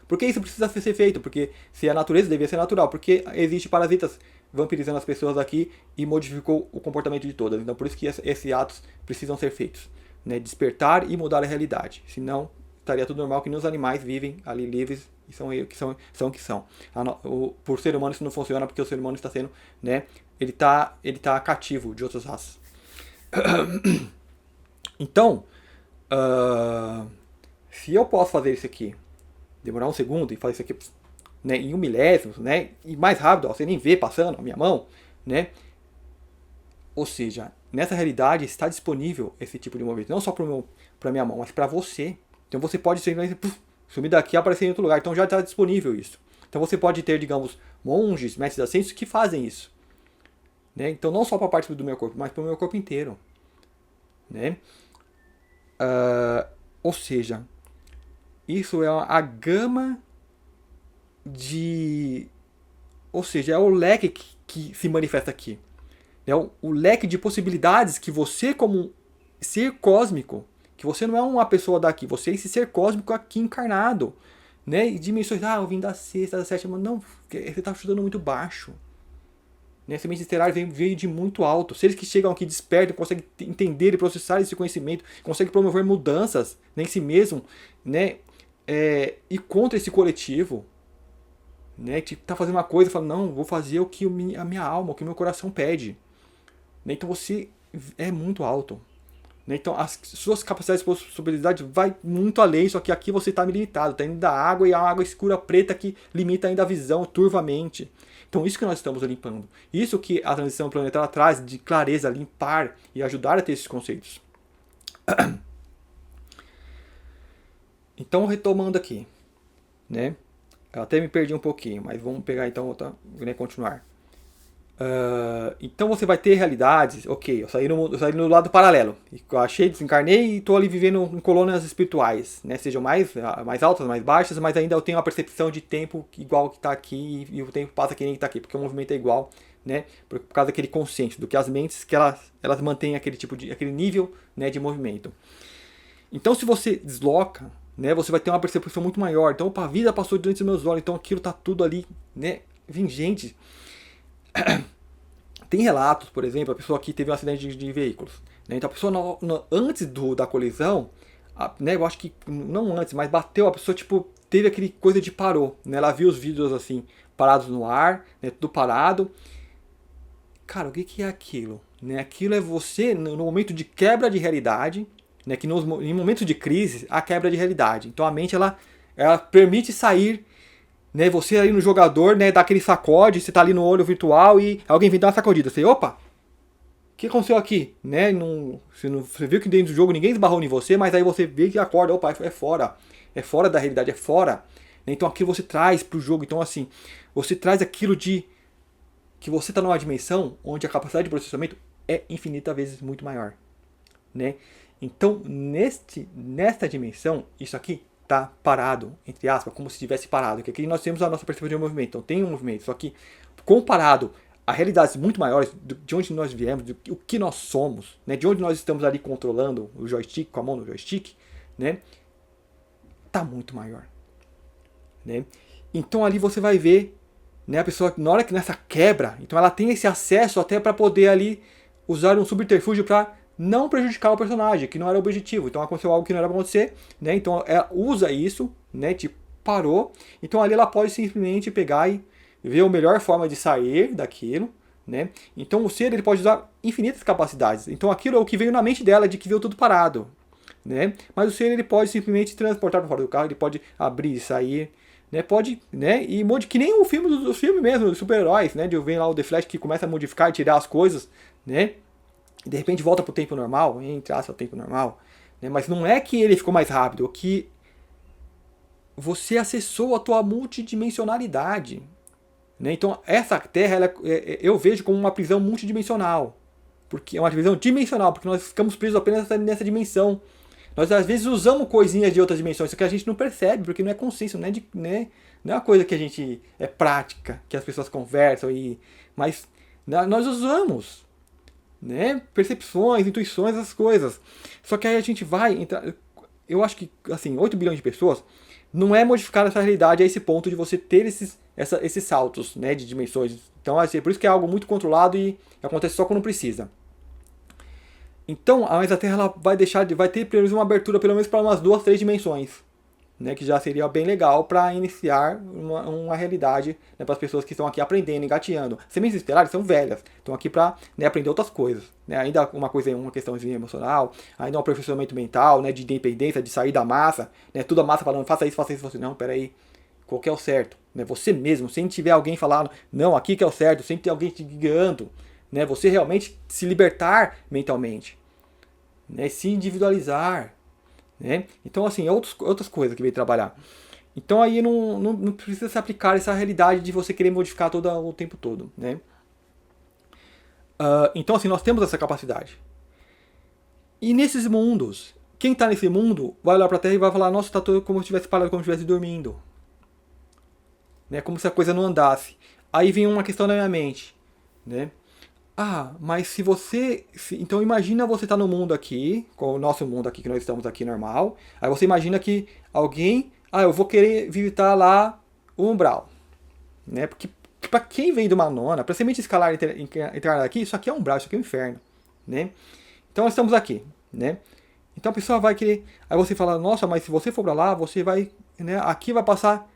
Porque isso precisa ser feito, porque se a natureza devia ser natural, porque existe parasitas vampirizando as pessoas aqui e modificou o comportamento de todas. Então por isso que esses atos precisam ser feitos. Né? Despertar e mudar a realidade. Senão estaria tudo normal que nem os animais vivem ali livres e são o que são. Por ser humano isso não funciona porque o ser humano está sendo, né? Ele tá cativo de outras raças. Então, se eu posso fazer isso aqui, demorar um segundo e fazer isso aqui, né, em 1 milésimo, né, e mais rápido, ó, você nem vê passando a minha mão, né? Ou seja, nessa realidade está disponível esse tipo de movimento, não só para minha mão, mas para você. Então você pode sumir daqui e aparecer em outro lugar, então já está disponível isso. Então você pode ter, digamos, monges, mestres ascensos que fazem isso. Né? Então não só para a parte do meu corpo, mas para o meu corpo inteiro. Né? Ou seja, isso é a gama de... Ou seja, é o leque que se manifesta aqui. É o leque de possibilidades que você, como ser cósmico, que você não é uma pessoa daqui, você é esse ser cósmico aqui encarnado. Né? E dimensões, eu vim da sexta, da sétima. Não, você está chutando muito baixo. Né? A semente estelar veio de muito alto. Seres que chegam aqui despertam, conseguem entender e processar esse conhecimento, conseguem promover mudanças, né, em si mesmo, né? E contra esse coletivo, né, que está fazendo uma coisa e fala, não, vou fazer o que a minha alma, o que o meu coração pede. Né? Então você é muito alto. Né? Então as suas capacidades e possibilidades vai muito além, só que aqui você está limitado, está indo da água e a água escura preta que limita ainda a visão, turva a mente. Então isso que nós estamos limpando. Isso que a transição planetária traz de clareza, limpar e ajudar a ter esses conceitos. Então retomando aqui, né? Eu até me perdi um pouquinho, mas vamos pegar então, continuar. Então você vai ter realidades, ok, eu saí no lado paralelo, eu achei, desencarnei e estou ali vivendo em colônias espirituais, né? Sejam mais altas, mais baixas, mas ainda eu tenho a percepção de tempo igual que está aqui e o tempo passa que nem está aqui, porque o movimento é igual, né? Por causa daquele consciente, do que as mentes que elas mantêm aquele nível, né, de movimento. Então se você desloca, né, você vai ter uma percepção muito maior. Então, a vida passou diante dos meus olhos, então aquilo está tudo ali, né, vingente. Tem relatos, por exemplo, a pessoa aqui teve um acidente de veículos. Né, então a pessoa, antes da colisão, né, eu acho que, não antes, mas bateu, a pessoa teve aquele coisa de parou. Né, ela viu os vidros assim, parados no ar, né, tudo parado. Cara, o que é aquilo? Né, aquilo é você, no momento de quebra de realidade, né, que em momentos de crise, há quebra de realidade. Então a mente ela permite sair, né, você aí no jogador, né, dá aquele sacode, você tá ali no olho virtual e alguém vem dar uma sacudida. Você, opa, que aconteceu aqui? Né? Você viu que dentro do jogo ninguém esbarrou em você, mas aí você vê que acorda, opa, é fora. É fora da realidade, é fora. Então aquilo você traz pro jogo. Então assim, você traz aquilo de que você está numa dimensão onde a capacidade de processamento é infinita vezes muito maior. Né? Então, nesta dimensão, isso aqui está parado, entre aspas, como se estivesse parado. Porque aqui nós temos a nossa percepção de movimento. Então tem um movimento, só que comparado a realidades muito maiores de onde nós viemos, o que nós somos, né? De onde nós estamos ali controlando o joystick, com a mão no joystick, né? Tá muito maior. Né? Então ali você vai ver, né, a pessoa, na hora que nessa quebra, então ela tem esse acesso até para poder ali usar um subterfúgio para não prejudicar o personagem, que não era o objetivo. Então aconteceu algo que não era para acontecer, né? Então ela usa isso, né? Tipo, parou. Então ali ela pode simplesmente pegar e ver a melhor forma de sair daquilo, né? Então o ser ele pode usar infinitas capacidades. Então aquilo é o que veio na mente dela de que viu tudo parado, né? Mas o ser ele pode simplesmente transportar para fora do carro, ele pode abrir e sair, né? Pode, né? E que nem o filme dos filmes mesmo, dos super-heróis, né? De vem lá o The Flash que começa a modificar e tirar as coisas, né? E de repente volta pro tempo normal, entre aspas, o tempo normal, né? Mas não é que ele ficou mais rápido, é que você acessou a tua multidimensionalidade, né? Então essa Terra eu vejo como uma prisão multidimensional, porque é uma prisão dimensional, porque nós ficamos presos apenas nessa dimensão. Nós às vezes usamos coisinhas de outras dimensões, só que a gente não percebe, porque não é consciência, não é uma coisa que a gente é prática, que as pessoas conversam, mas nós usamos, né? Percepções, intuições, essas coisas. Só que aí a gente vai entrar. Eu acho que assim, 8 bilhões de pessoas não é modificar essa realidade a esse ponto de você ter esses saltos, né, de dimensões. Então, assim, por isso que é algo muito controlado e acontece só quando precisa. Então, mas a Terra ela vai ter pelo menos uma abertura pelo menos para umas 2, 3 dimensões, né, que já seria bem legal para iniciar uma realidade, né, para as pessoas que estão aqui aprendendo, engateando. Sementes estelares são velhas, estão aqui para, né, aprender outras coisas, né, ainda uma questãozinha emocional, ainda um aperfeiçoamento mental, né, de independência, de sair da massa, né, tudo a massa falando faça isso, você não, peraí, qual que é o certo, né, você mesmo, sem tiver alguém falando, não, aqui que é o certo, sem ter alguém te guiando, né, você realmente se libertar mentalmente, né, se individualizar, né? Então, assim, outras coisas que veio trabalhar. Então, aí não precisa se aplicar essa realidade de você querer modificar todo o tempo todo, né? Então, assim, nós temos essa capacidade. E nesses mundos, quem está nesse mundo vai olhar para a Terra e vai falar, nossa, está todo como se estivesse parado, como se estivesse dormindo. Né? Como se a coisa não andasse. Aí vem uma questão na minha mente, né? Mas se você... então imagina você tá no mundo aqui, com o nosso mundo aqui, que nós estamos aqui normal. Aí você imagina que alguém... eu vou querer visitar lá o umbral. Né? Porque para quem vem de uma nona, para semente escalar entrar aqui, isso aqui é umbral, isso aqui é um inferno. Né? Então nós estamos aqui. Né? Então a pessoa vai querer... Aí você fala, nossa, mas se você for para lá, você vai... Né? Aqui vai passar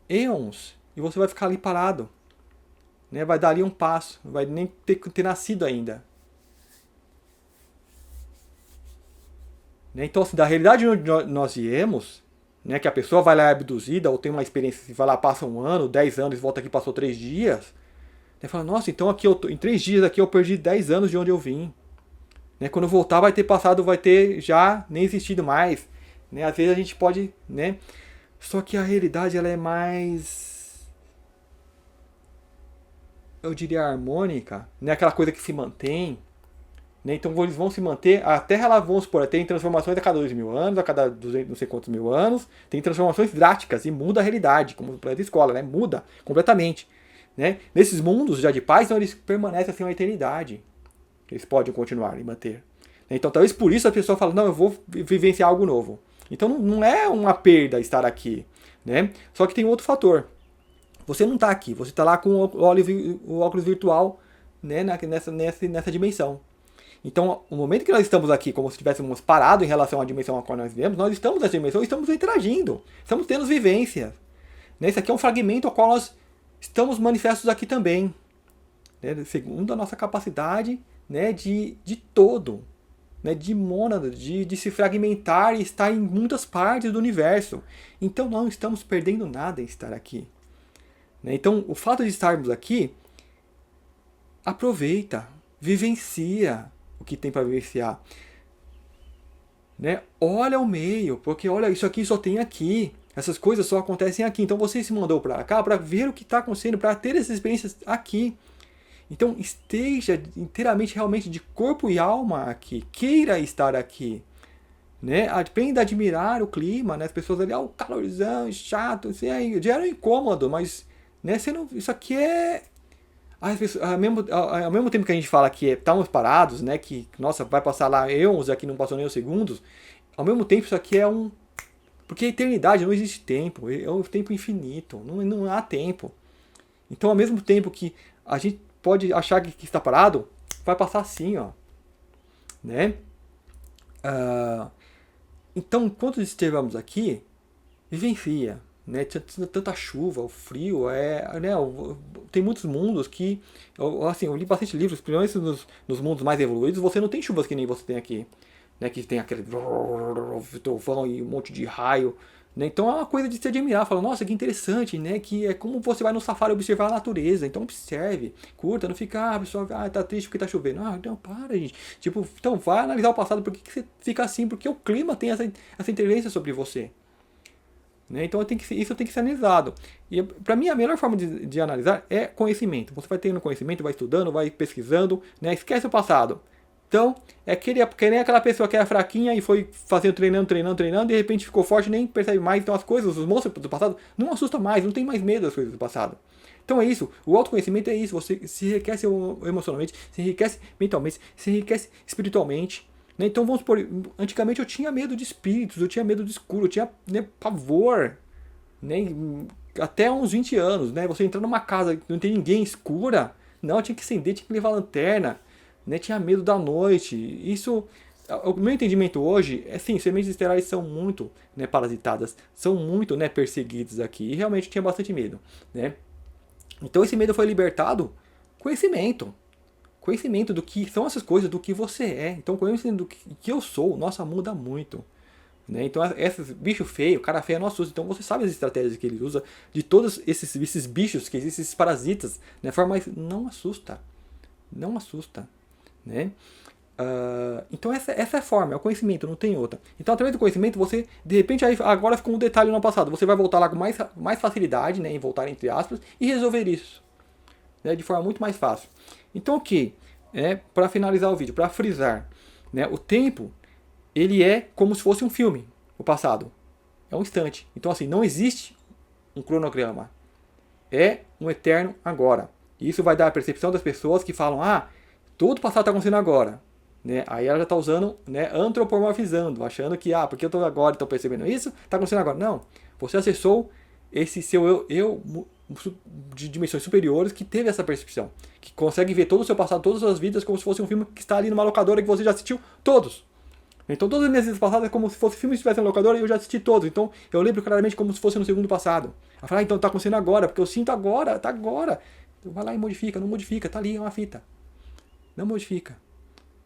eons e você vai ficar ali parado. Né, vai dar ali um passo, vai nem ter nascido ainda. Né, então, assim, da realidade onde nós viemos, né, que a pessoa vai lá e é abduzida, ou tem uma experiência, vai lá, passa 1 ano, 10 anos, volta aqui, passou 3 dias, né, fala, nossa, então aqui em 3 dias aqui eu perdi 10 anos de onde eu vim. Né, quando eu voltar vai ter já nem existido mais. Né, às vezes a gente pode, né, só que a realidade ela é mais... eu diria harmônica, né? Aquela coisa que se mantém, né? Então eles vão se manter, a Terra ela, vamos supor, tem transformações a cada 2.000 anos, a cada 200, não sei quantos mil anos, tem transformações drásticas e muda a realidade, como o planeta escola, né? Muda completamente, né? Nesses mundos já de paz, então, eles permanecem assim uma eternidade, eles podem continuar e manter. Então talvez por isso a pessoa fala, não, eu vou vivenciar algo novo. Então não é uma perda estar aqui, né? Só que tem outro fator. Você não está aqui, você está lá com o óculos virtual, né, nessa dimensão. Então, o momento que nós estamos aqui, como se estivéssemos parados em relação à dimensão a qual nós vivemos, nós estamos nessa dimensão, estamos interagindo, estamos tendo vivências. Né? Isso aqui é um fragmento ao qual nós estamos manifestos aqui também, né? Segundo a nossa capacidade, né, de todo, né, de mônada, de se fragmentar e estar em muitas partes do universo. Então, não estamos perdendo nada em estar aqui. Então, o fato de estarmos aqui, aproveita, Vivencia o que tem para vivenciar. Né? Olha o meio, porque olha, isso aqui só tem aqui. Essas coisas só acontecem aqui. Então você se mandou para cá para ver o que está acontecendo, para ter essas experiências aqui. Então esteja inteiramente, realmente, de corpo e alma aqui. Queira estar aqui. Né? Aprenda a admirar o clima. Né? As pessoas ali, o calorzão, chato, assim, já era um incômodo, mas né, você não, isso aqui é... Ao mesmo tempo que a gente fala que estamos parados, né, que nossa, vai passar lá eons, aqui não passou nem os segundos, ao mesmo tempo isso aqui é um... Porque a eternidade não existe tempo, é um tempo infinito, não há tempo. Então ao mesmo tempo que a gente pode achar que está parado, vai passar assim, ó. Né? Então, enquanto estivermos aqui, vivencia. Né, tanta chuva, o frio, né, tem muitos mundos que, assim, eu li bastante livros, principalmente nos mundos mais evoluídos, você não tem chuvas que nem você tem aqui, né, que tem aquele trovão e um monte de raio, né, então é uma coisa de se admirar, fala, nossa, que interessante, né, que é como você vai no safari observar a natureza, então observe, curta, não fica, pessoal, tá triste porque tá chovendo, não, para, gente, tipo, então vai analisar o passado, por que você fica assim, porque o clima tem essa interferência sobre você. Né? Então isso tem que ser analisado. E para mim a melhor forma de analisar é conhecimento. Você vai tendo conhecimento, vai estudando, vai pesquisando, né? Esquece o passado. Então, que nem aquela pessoa que era fraquinha e foi fazendo, treinando, de repente ficou forte e nem percebe mais. Então as coisas, os monstros do passado, não assustam mais, não tem mais medo das coisas do passado. Então é isso, o autoconhecimento é isso, você se enriquece emocionalmente, se enriquece mentalmente, se enriquece espiritualmente. Né? Então vamos supor, antigamente eu tinha medo de espíritos, eu tinha medo de escuro, eu tinha, né, pavor, né? Até uns 20 anos, né? Você entrar numa casa que não tem ninguém, escura, não, tinha que acender, tinha que levar lanterna, né? Tinha medo da noite. Isso, o meu entendimento hoje é sim, sementes esterais são muito, né, parasitadas, são muito, né, perseguidas aqui, e realmente tinha bastante medo, né? Então esse medo foi libertado, conhecimento. Conhecimento do que são essas coisas, do que você é. Então, conhecimento do que eu sou, nossa, muda muito. Né? Então, esses bicho feio, cara feio não assusta. Então, você sabe as estratégias que ele usa de todos esses bichos, que existem, esses parasitas, né? Mas não assusta. Não assusta. Né? Então, essa é a forma, é o conhecimento, não tem outra. Então, através do conhecimento, você, de repente, agora ficou um detalhe no passado. Você vai voltar lá com mais facilidade, né? Em voltar entre aspas, e resolver isso. Né? De forma muito mais fácil. Então, ok, para finalizar o vídeo, para frisar, né, o tempo, ele é como se fosse um filme, o passado. É um instante. Então, assim, não existe um cronograma. É um eterno agora. E isso vai dar a percepção das pessoas que falam, todo o passado está acontecendo agora. Né? Aí ela já está usando, né, antropomorfizando, achando que, porque eu estou agora, estou percebendo isso, está acontecendo agora. Não, você acessou esse seu eu de dimensões superiores que teve essa percepção, que consegue ver todo o seu passado, todas as suas vidas como se fosse um filme que está ali numa locadora que você já assistiu todos. Então todas as minhas vidas passadas é como se fosse filme que estivesse na locadora e eu já assisti todos. Então eu lembro claramente como se fosse no segundo passado. Eu falo, então tá acontecendo agora, porque eu sinto agora, tá agora. Então vai lá e modifica, não modifica, tá ali, é uma fita. Não modifica.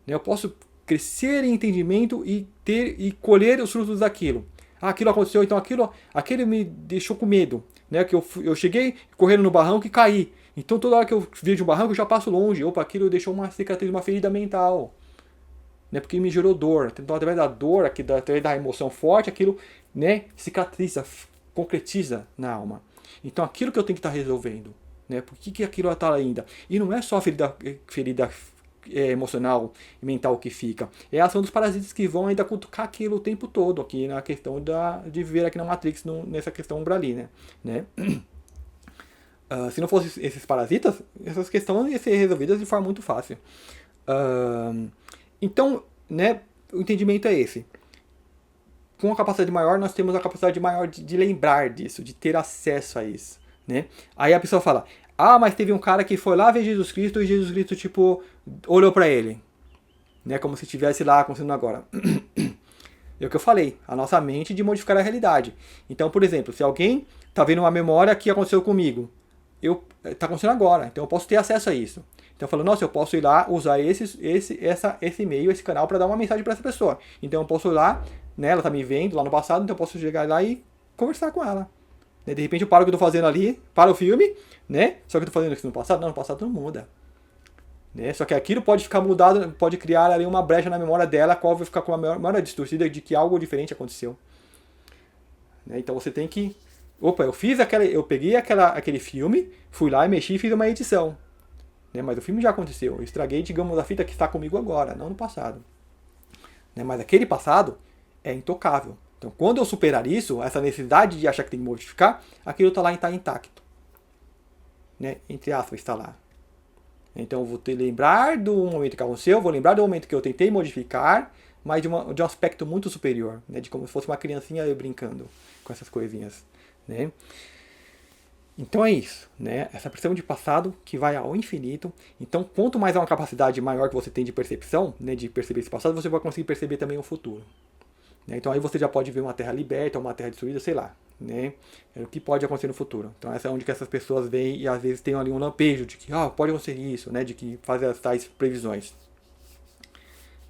Eu posso crescer em entendimento e colher os frutos daquilo. Aquilo aconteceu, então aquilo me deixou com medo. Né, que eu cheguei correndo no barranco e caí. Então toda hora que eu vejo um barranco eu já passo longe. Opa, aquilo deixou uma cicatriz, uma ferida mental. Né, porque me gerou dor. Então através da dor, através da emoção forte, aquilo, né, cicatriza, concretiza na alma. Então aquilo que eu tenho que estar resolvendo. Né, por que aquilo está ainda? E não é só ferida emocional e mental que fica. É a ação dos parasitas que vão ainda cutucar aquilo o tempo todo aqui na questão de viver aqui na Matrix, nessa questão umbralina, né? Se não fossem esses parasitas, essas questões iam ser resolvidas de forma muito fácil. Então, né, o entendimento é esse. Com a capacidade maior, nós temos a capacidade maior de lembrar disso, de ter acesso a isso, né? Aí a pessoa fala, mas teve um cara que foi lá ver Jesus Cristo e Jesus Cristo, tipo, olhou pra ele. Né? Como se estivesse lá acontecendo agora. É o que eu falei, a nossa mente de modificar a realidade. Então, por exemplo, se alguém tá vendo uma memória que aconteceu comigo, tá acontecendo agora, então eu posso ter acesso a isso. Então eu falo, nossa, eu posso ir lá usar esse e-mail, esse canal para dar uma mensagem para essa pessoa. Então eu posso ir lá, né, ela tá me vendo lá no passado, então eu posso chegar lá e conversar com ela. De repente eu paro o que eu tô fazendo ali, para o filme, né? Só que eu tô fazendo isso no passado? Não, no passado não muda. né? Só que aquilo pode ficar mudado, pode criar ali uma brecha na memória dela, a qual vai ficar com uma memória distorcida de que algo diferente aconteceu. Né? Então você tem que... Opa, eu peguei aquele filme, fui lá e mexi e fiz uma edição. Né? Mas o filme já aconteceu. Eu estraguei, digamos, a fita que está comigo agora, não no passado. Né? Mas aquele passado é intocável. Então, quando eu superar isso, essa necessidade de achar que tem que modificar, aquilo está lá e está intacto. Né? Entre aspas, está lá. Então, eu vou lembrar do momento que aconteceu, vou lembrar do momento que eu tentei modificar, mas de um aspecto muito superior. Né? De como se fosse uma criancinha eu brincando com essas coisinhas. Né? Então é isso, né? Essa percepção de passado que vai ao infinito. Então, quanto mais é uma capacidade maior que você tem de percepção, né, de perceber esse passado, você vai conseguir perceber também o futuro. Né? Então aí você já pode ver uma terra liberta, uma terra destruída, sei lá. Né? É o que pode acontecer no futuro. Então essa é onde que essas pessoas veem e às vezes tem ali um lampejo de que pode acontecer isso, né? De que fazem as tais previsões.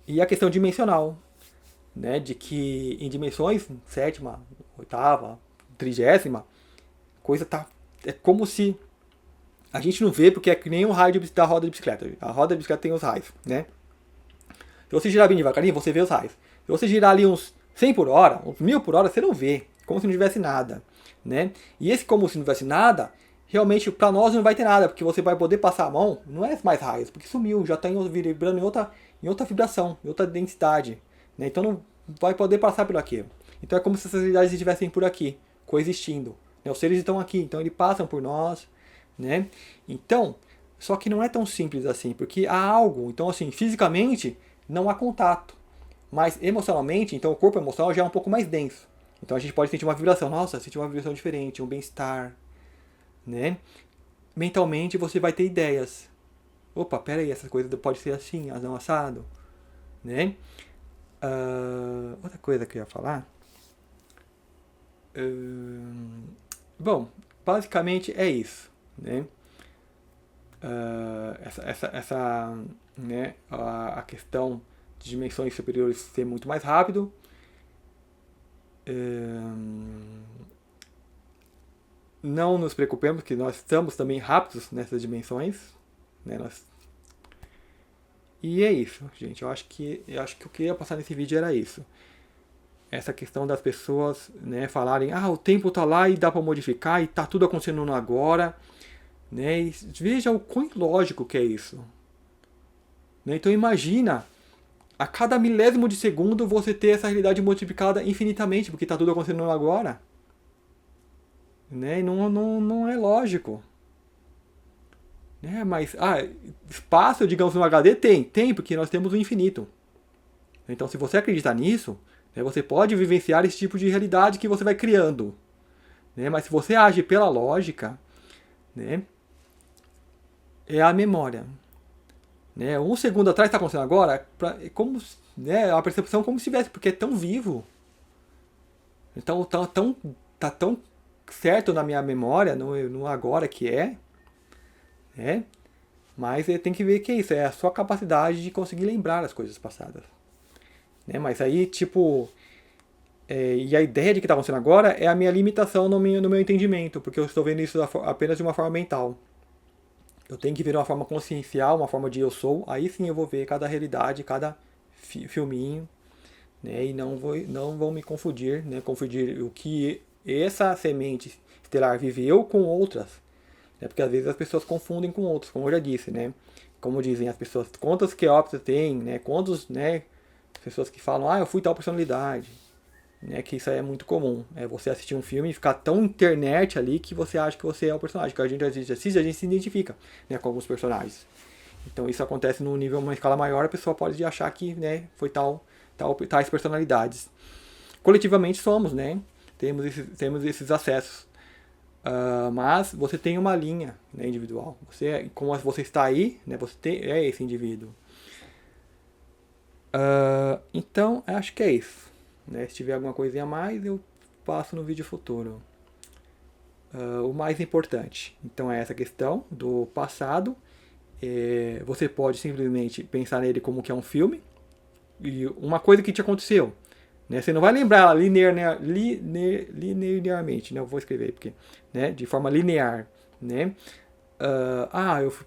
E a questão dimensional, né? De que em dimensões, sétima, oitava, trigésima, coisa tá... É como se a gente não vê, porque é que nem um raio da roda de bicicleta. A roda de bicicleta tem os raios, né? Se você girar bem devagarinho, você vê os raios. Se você girar ali uns 100 por hora, uns 1000 por hora, você não vê. Como se não tivesse nada, né? E esse como se não tivesse nada, realmente para nós não vai ter nada, porque você vai poder passar a mão, não é mais raios, porque sumiu, já está vibrando em outra vibração, em outra densidade, né? Então não vai poder passar por aquilo. Então é como se essas realidades estivessem por aqui, coexistindo. Né? Os seres estão aqui, então eles passam por nós, né? Então, só que não é tão simples assim, porque há algo, então assim, fisicamente não há contato, mas emocionalmente, então o corpo emocional já é um pouco mais denso. Então a gente pode sentir uma vibração, nossa, sentir uma vibração diferente, um bem-estar, né? Mentalmente você vai ter ideias. Opa, pera aí, essa coisa pode ser assim, não assado, né? Outra coisa que eu ia falar. Bom, basicamente é isso, né? Né, a questão de dimensões superiores ser muito mais rápido. Não nos preocupemos, que nós estamos também rápidos nessas dimensões. Né? E é isso, gente. Eu acho que o que eu queria passar nesse vídeo era isso. Essa questão das pessoas, né, falarem, o tempo tá lá e dá para modificar e tá tudo acontecendo agora. Né? E veja o quão ilógico que é isso. Né? Então imagina, a cada milésimo de segundo você ter essa realidade multiplicada infinitamente, porque está tudo acontecendo agora. Né? E não é lógico. Né? Mas espaço, digamos, no HD tem, porque nós temos o infinito. Então se você acreditar nisso, né, você pode vivenciar esse tipo de realidade que você vai criando. Né? Mas se você age pela lógica, né, é a memória. Né? Um segundo atrás está acontecendo agora, como, né, a percepção como se tivesse, porque é tão vivo. Então tá tão certo na minha memória, no agora que é, né? Mas tem que ver que é isso, é a sua capacidade de conseguir lembrar as coisas passadas. Né? Mas aí, tipo, e a ideia de que está acontecendo agora é a minha limitação no meu entendimento, porque eu estou vendo isso apenas de uma forma mental. Eu tenho que ver de uma forma consciencial, uma forma de eu sou, aí sim eu vou ver cada realidade, cada filminho, né? E não vou me confundir, né? Confundir o que essa semente estelar viveu com outras. Né? Porque às vezes as pessoas confundem com outros, como eu já disse, né? Como dizem as pessoas, quantas Queópsias tem, né? Quantos, né? Pessoas que falam, eu fui tal personalidade. Né, que isso aí é muito comum. É você assistir um filme e ficar tão internet ali que você acha que você é o personagem. Que a gente assiste, a gente se identifica, né, com alguns personagens. Então isso acontece num nível, uma escala maior, a pessoa pode achar que, né, foi tais personalidades. Coletivamente somos, né? Temos esses acessos. Mas você tem uma linha, né, individual. Como você está aí, né, é esse indivíduo. Então, acho que é isso. Né? Se tiver alguma coisinha a mais, eu passo no vídeo futuro. O mais importante, então, é essa questão do passado. Você pode simplesmente pensar nele como que é um filme. E uma coisa que te aconteceu. Né? Você não vai lembrar linearmente. Né? Eu vou escrever porque, né? De forma linear. Né?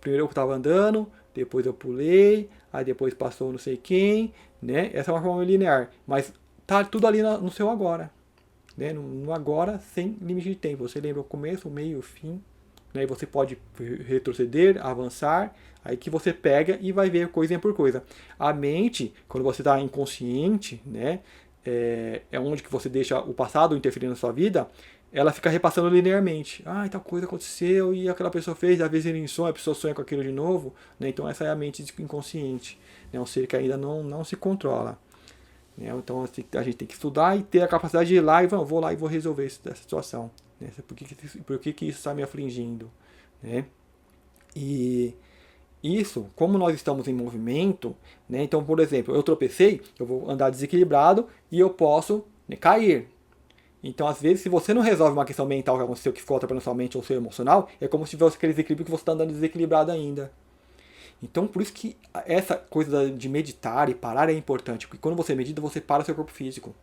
Primeiro eu estava andando, depois eu pulei, aí depois passou não sei quem, né? Essa é uma forma linear, mas tá tudo ali no seu agora, né? No agora, sem limite de tempo. Você lembra o começo, o meio, o fim, né? E você pode retroceder, avançar, aí que você pega e vai ver coisinha por coisa. A mente, quando você está inconsciente, né? É onde que você deixa o passado interferir na sua vida, ela fica repassando linearmente. Ah, tal coisa aconteceu e aquela pessoa fez, às vezes ele em sonho, a pessoa sonha com aquilo de novo, né? Então essa é a mente inconsciente, né? Um ser que ainda não se controla. Né? Então a gente tem que estudar e ter a capacidade de ir lá e vou lá e vou resolver essa situação. Né? Por que isso está me afligindo? Né? E isso, como nós estamos em movimento, né? Então, por exemplo, eu tropecei, eu vou andar desequilibrado e eu posso, né, cair. Então, às vezes, se você não resolve uma questão mental que aconteceu, que ficou atrapalhando sua mente ou seu emocional, é como se tivesse aquele desequilíbrio que você está andando desequilibrado ainda. Então, por isso que essa coisa de meditar e parar é importante, porque quando você medita, você para o seu corpo físico.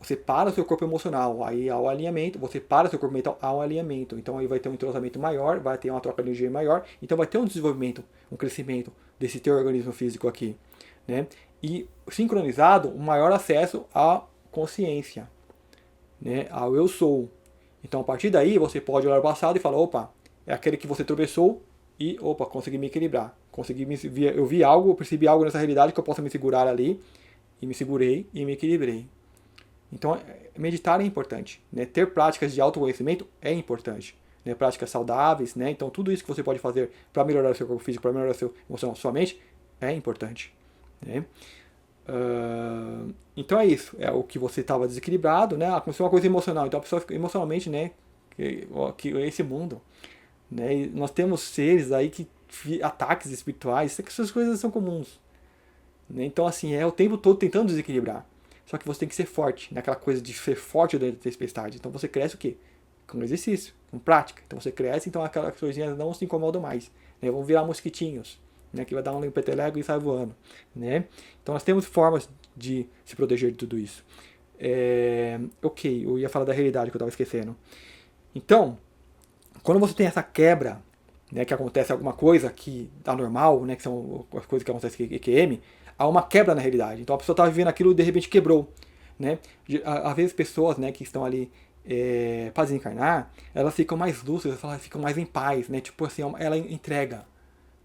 Você para o seu corpo emocional, aí há o alinhamento, você para o seu corpo mental, há o alinhamento. Então aí vai ter um entrosamento maior, vai ter uma troca de energia maior, então vai ter um desenvolvimento, um crescimento desse teu organismo físico aqui. Né? E sincronizado, um maior acesso à consciência, né? Ao eu sou. Então a partir daí você pode olhar o passado e falar, opa, é aquele que você tropeçou e, opa, consegui me equilibrar. Eu vi algo, eu percebi algo nessa realidade que eu possa me segurar ali, e me segurei e me equilibrei. Então, meditar é importante, né? Ter práticas de autoconhecimento é importante, né? Práticas saudáveis, né? Então, tudo isso que você pode fazer para melhorar o seu corpo físico, para melhorar o seu emocional, sua mente, é importante, né? Então é isso, é o que você estava desequilibrado, né? Aconteceu uma coisa emocional, então a pessoa fica emocionalmente, né? Que esse mundo, né? E nós temos seres aí que ataques espirituais, essas coisas são comuns, né? Então, assim, é o tempo todo tentando desequilibrar. Só que você tem que ser forte, naquela coisa de ser forte dentro da tempestade. Então você cresce o quê? Com exercício, com prática. Então você cresce, então aquelas coisinhas não se incomodam mais. Né? Vão virar mosquitinhos, né? Que vai dar um peteleco e sai voando. Né? Então nós temos formas de se proteger de tudo isso. Ok, eu ia falar da realidade que eu estava esquecendo. Então, quando você tem essa quebra, né, que acontece alguma coisa que anormal, né, que são as coisas que acontecem com EQM, há uma quebra na realidade. Então a pessoa está vivendo aquilo e de repente quebrou. Né? Às vezes pessoas, né, que estão ali para desencarnar, elas ficam mais lúcidas, elas ficam mais em paz. Né? Tipo assim, ela entrega.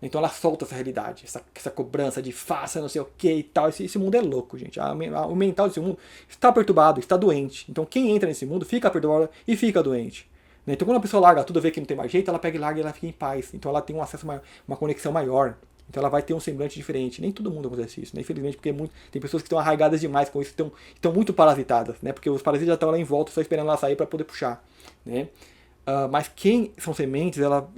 Então ela solta essa realidade, essa cobrança de faça não sei o que e tal. Esse mundo é louco, gente. O mental desse mundo está perturbado, está doente. Então quem entra nesse mundo fica perturbado e fica doente. Né? Então quando a pessoa larga tudo, vê que não tem mais jeito, ela pega e larga e ela fica em paz. Então ela tem um acesso maior, uma conexão maior. Então ela vai ter um semblante diferente. Nem todo mundo acontece isso, né? Infelizmente, porque tem pessoas que estão arraigadas demais com isso, estão muito parasitadas, né? Porque os parasitas já estão lá em volta, só esperando ela sair para poder puxar, né? Mas quem são sementes, ela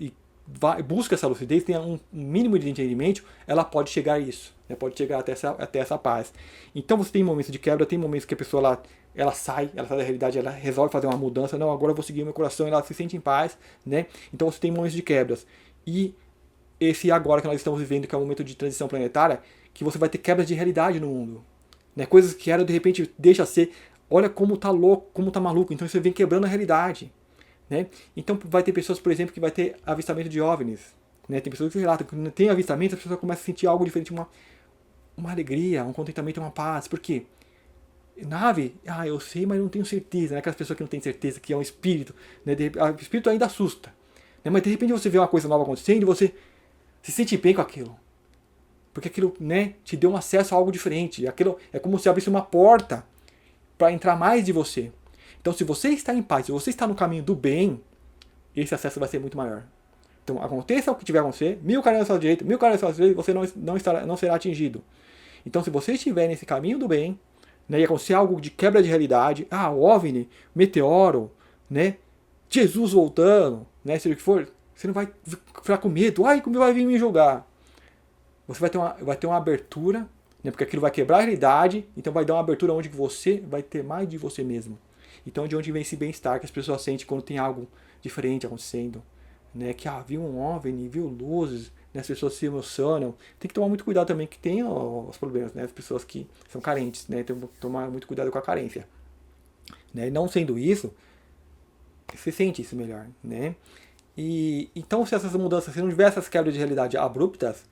busca essa lucidez, tem um mínimo de entendimento, ela pode chegar a isso, né? Pode chegar até essa paz. Então você tem momentos de quebra, tem momentos que a pessoa ela sai da realidade, ela resolve fazer uma mudança, não, agora eu vou seguir o meu coração, ela se sente em paz, né? Então você tem momentos de quebras. E esse agora que nós estamos vivendo, que é um momento de transição planetária, que você vai ter quebras de realidade no mundo. Né? Coisas que eram, de repente, deixa ser. Olha como tá louco, como tá maluco. Então você vem quebrando a realidade. Né? Então vai ter pessoas, por exemplo, que vai ter avistamento de OVNIs. Né? Tem pessoas que relatam que quando tem avistamento, as pessoas começam a sentir algo diferente, uma alegria, um contentamento, uma paz. Por quê? Nave, eu sei, mas não tenho certeza. Né? Aquelas pessoas que não têm certeza, que é um espírito. Né? O espírito ainda assusta. Né? Mas de repente você vê uma coisa nova acontecendo e você se sente bem com aquilo. Porque aquilo, né, te deu um acesso a algo diferente. Aquilo é como se abrisse uma porta para entrar mais de você. Então, se você está em paz, se você está no caminho do bem, esse acesso vai ser muito maior. Então, aconteça o que tiver a acontecer, 1000 caras à sua direita, 1000 caras à sua direita, você não será atingido. Então, se você estiver nesse caminho do bem, né, e acontecer algo de quebra de realidade, o OVNI, meteoro, né, Jesus voltando, né, seja o que for, você não vai ficar com medo. Como vai vir me julgar? Você vai ter uma abertura, né? Porque aquilo vai quebrar a realidade, então vai dar uma abertura onde você vai ter mais de você mesmo. Então de onde vem esse bem-estar que as pessoas sentem quando tem algo diferente acontecendo. Né? Que viu um OVNI, viu luzes, né? As pessoas se emocionam. Tem que tomar muito cuidado também que tem os problemas, né? As pessoas que são carentes, né? Tem que tomar muito cuidado com a carência. Né? E não sendo isso, você sente isso melhor, né? E então, se essas mudanças, se não tiver essas quebras de realidade abruptas,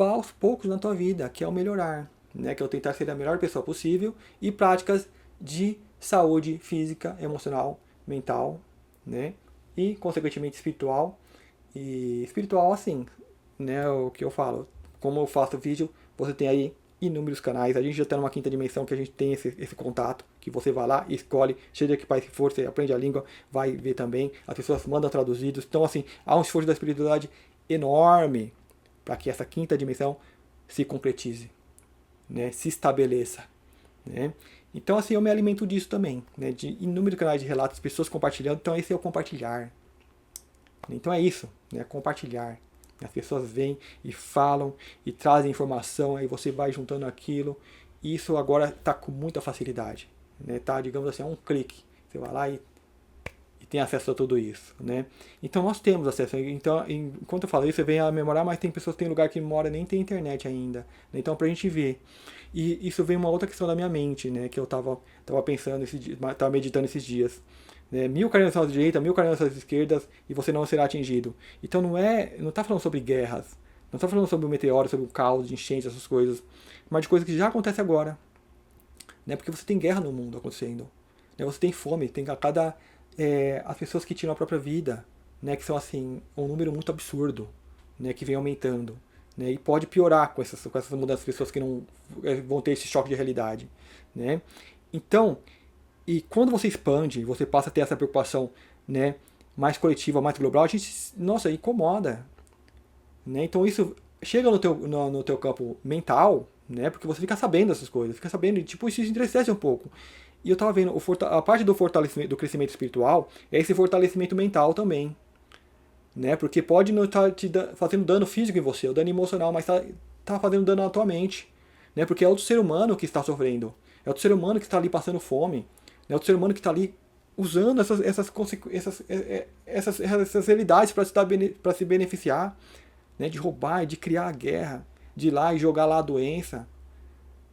vá aos poucos na tua vida, que é o melhorar, né? Que é o tentar ser a melhor pessoa possível, e práticas de saúde física, emocional, mental, né? E, consequentemente, espiritual. E espiritual, assim, né? O que eu falo. Como eu faço vídeo, você tem aí inúmeros canais. A gente já está numa quinta dimensão que a gente tem esse contato, que você vai lá, escolhe, seja que país que for, você aprende a língua, vai ver também. As pessoas mandam traduzidos. Então, assim, há um esforço da espiritualidade enorme para que essa quinta dimensão se concretize, né? Se estabeleça, né? Então, assim, eu me alimento disso também, né? De inúmeros canais de relatos, pessoas compartilhando. Então, esse é o compartilhar. Então é isso, né? Compartilhar. As pessoas vêm e falam e trazem informação, aí você vai juntando aquilo. E isso agora está com muita facilidade, né? Tá, digamos assim, a um clique. Você vai lá e tem acesso a tudo isso, né? Então nós temos acesso. Então, enquanto eu falo isso, você vem a memorar, mas tem pessoas que tem lugar que mora nem tem internet ainda, né? Então pra gente ver. E isso vem uma outra questão da minha mente, né? Que eu tava pensando tava meditando esses dias. Né? 1000 carinhas à direita, 1000 carinhas à esquerda e você não será atingido. Então não tá falando sobre guerras, não tá falando sobre o meteoro, sobre o caos, de enchente, essas coisas, mas de coisas que já acontecem agora, né? Porque você tem guerra no mundo acontecendo, né? Você tem fome, tem as pessoas que tiram a própria vida, né? Que são assim um número muito absurdo, né? Que vem aumentando, né? E pode piorar com essas mudanças, pessoas que não vão ter esse choque de realidade, né? Então, e quando você expande, você passa a ter essa preocupação, né, mais coletiva, mais global, a gente, nossa, incomoda, né? Então isso chega no teu campo mental, né? Porque você fica sabendo dessas coisas, fica sabendo, e, tipo, isso entristece um pouco. E eu tava vendo, a parte do fortalecimento, do crescimento espiritual, é esse fortalecimento mental também, né? Porque pode não estar fazendo dano físico em você, o dano emocional, mas tá fazendo dano na tua mente, né? Porque é outro ser humano que está sofrendo, é outro ser humano que está ali passando fome, é outro ser humano que está ali usando essas realidades para se beneficiar, né? De roubar, de criar a guerra, de ir lá e jogar lá a doença,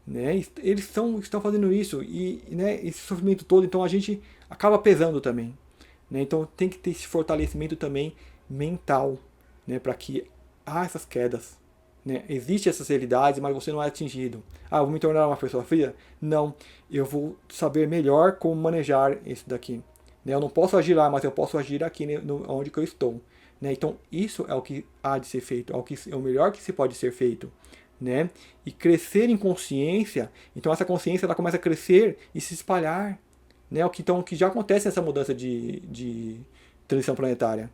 né? Eles estão fazendo isso e, né, esse sofrimento todo, então a gente acaba pesando também, né? Então tem que ter esse fortalecimento também mental, né? Para que há essas quedas, né? Existem essas realidades, mas você não é atingido. Ah, eu vou me tornar uma pessoa fria? Não, eu vou saber melhor como manejar isso daqui, né? Eu não posso agir lá, mas eu posso agir aqui, né, onde que eu estou, né? Então isso é o que há de ser feito, é o melhor que se pode ser feito, né? E crescer em consciência, então essa consciência ela começa a crescer e se espalhar, né? Então, o que já acontece nessa mudança de transição planetária.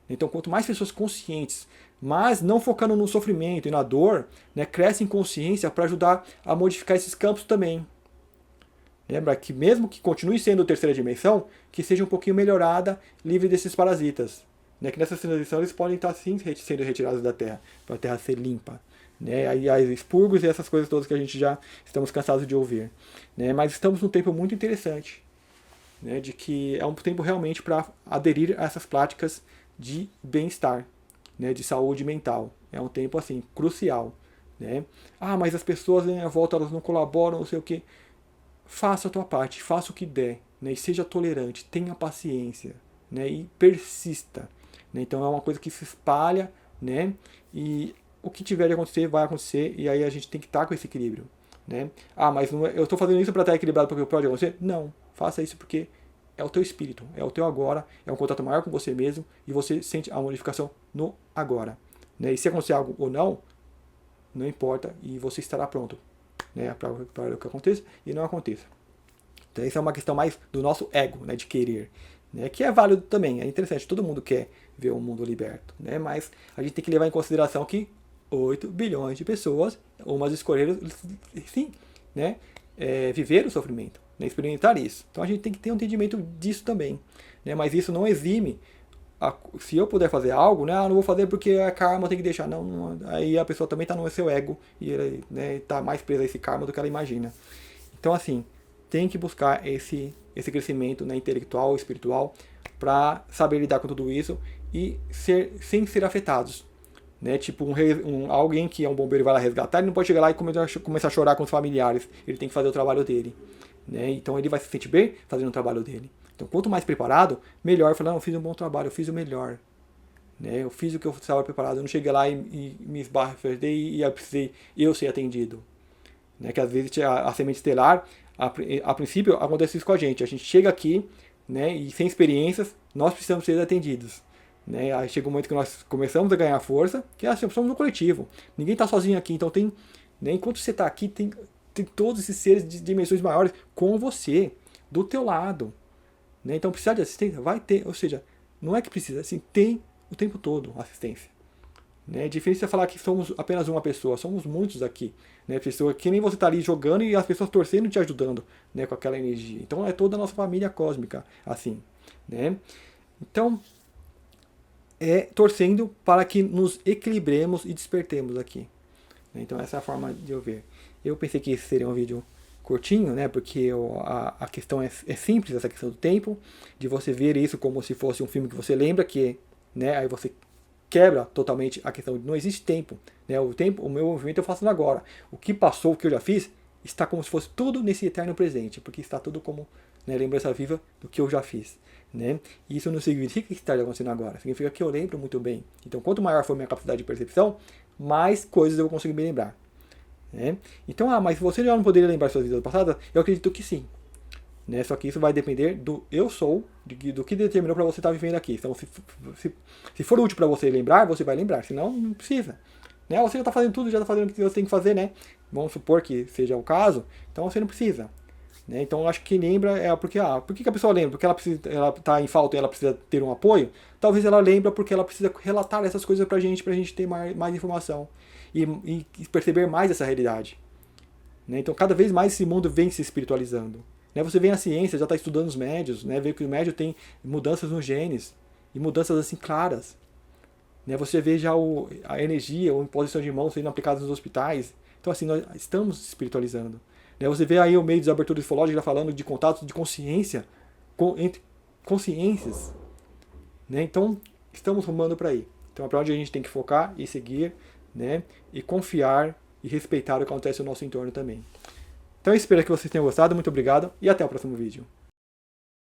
Então, quanto mais pessoas conscientes, mas não focando no sofrimento e na dor, né, cresce em consciência para ajudar a modificar esses campos também. Lembra que mesmo que continue sendo terceira dimensão, que seja um pouquinho melhorada, livre desses parasitas, né? Que nessa transição eles podem estar sim sendo retirados da Terra, para a Terra ser limpa, né? Aí as expurgos e essas coisas todas que a gente já estamos cansados de ouvir, né? Mas estamos num tempo muito interessante, né? De que é um tempo realmente para aderir a essas práticas de bem-estar, né? De saúde mental. É um tempo assim crucial, né? Ah, mas as pessoas à volta elas não colaboram, não sei o que. Faça a tua parte, faça o que der, né? E seja tolerante, tenha paciência, né? E persista, né? Então é uma coisa que se espalha, né? E o que tiver de acontecer, vai acontecer, e aí a gente tem que estar com esse equilíbrio, né? Ah, mas não é, eu estou fazendo isso para estar equilibrado porque pode acontecer? Não, faça isso porque é o teu espírito, é o teu agora, é um contato maior com você mesmo, e você sente a modificação no agora, né? E se acontecer algo ou não importa, e você estará pronto, né, para o que aconteça e não aconteça. Então isso é uma questão mais do nosso ego, né, de querer, né, que é válido também, é interessante, todo mundo quer ver o mundo liberto, né, mas a gente tem que levar em consideração que 8 bilhões de pessoas, umas escolheram, sim, né, viver o sofrimento, né, experimentar isso. Então a gente tem que ter um entendimento disso também, né, mas isso não exime se eu puder fazer algo, né, não vou fazer porque a karma tem que deixar. Não, aí a pessoa também está no seu ego e ele, né, está mais presa a esse karma do que ela imagina. Então, assim, tem que buscar esse crescimento, né, intelectual, espiritual, para saber lidar com tudo isso e sem ser afetados. Né? Tipo, alguém que é um bombeiro vai lá resgatar, ele não pode chegar lá e começar a chorar com os familiares. Ele tem que fazer o trabalho dele. Né? Então ele vai se sentir bem fazendo o trabalho dele. Então, quanto mais preparado, melhor. Falar, não, eu fiz um bom trabalho, eu fiz o melhor. né? Eu fiz o que eu estava preparado, eu não cheguei lá e me esbarrei e eu precisei eu ser atendido. Né? Que às vezes a semente estelar, a princípio, acontece isso com a gente chega aqui, né, e sem experiências, nós precisamos ser atendidos. Né? Aí chega um momento que nós começamos a ganhar força, que nós somos um coletivo. Ninguém está sozinho aqui, então tem, né, enquanto você está aqui, tem todos esses seres de dimensões maiores com você, do teu lado. Né? Então precisar de assistência, vai ter, ou seja, não é que precisa, assim, tem o tempo todo assistência. Né? É difícil você falar que somos apenas uma pessoa, somos muitos aqui. Né? Pessoa, que nem você está ali jogando e as pessoas torcendo e te ajudando, né, com aquela energia. Então é toda a nossa família cósmica assim. Né? Então, torcendo para que nos equilibremos e despertemos aqui. Então essa é a forma de eu ver. Eu pensei que esse seria um vídeo curtinho, né? Porque a questão é simples, essa questão do tempo, de você ver isso como se fosse um filme que você lembra, que, né? Aí você quebra totalmente a questão de não existe tempo, né? O meu movimento eu faço agora. O que passou, o que eu já fiz, está como se fosse tudo nesse eterno presente, porque está tudo como, né, lembrança viva do que eu já fiz. Né? E isso não significa que está acontecendo agora, significa que eu lembro muito bem. Então, quanto maior for minha capacidade de percepção, mais coisas eu vou conseguir me lembrar. Né? Então, mas você já não poderia lembrar suas vidas passadas? Eu acredito que sim. Né? Só que isso vai depender do eu sou, do que determinou para você estar vivendo aqui. Então, se for útil para você lembrar, você vai lembrar, senão não precisa. Né? Você já está fazendo tudo, já está fazendo o que você tem que fazer, né? Vamos supor que seja o caso, então você não precisa. Né? Então eu acho que lembra porque por que a pessoa lembra? Porque ela está em falta e ela precisa ter um apoio? Talvez ela lembra porque ela precisa relatar essas coisas pra gente ter mais informação e perceber mais essa realidade. Né? Então cada vez mais esse mundo vem se espiritualizando. Né? Você vê a ciência, já está estudando os médios, né? Vê que o médio tem mudanças nos genes e mudanças assim claras. Né? Você vê já a energia ou imposição de mãos sendo aplicadas nos hospitais. Então assim, nós estamos se espiritualizando. Você vê aí o meio de abertura ufológica falando de contatos de consciência entre consciências. Né? Então, estamos rumando para aí. Então, é para onde a gente tem que focar e seguir, né? E confiar e respeitar o que acontece no nosso entorno também. Então, eu espero que vocês tenham gostado. Muito obrigado e até o próximo vídeo.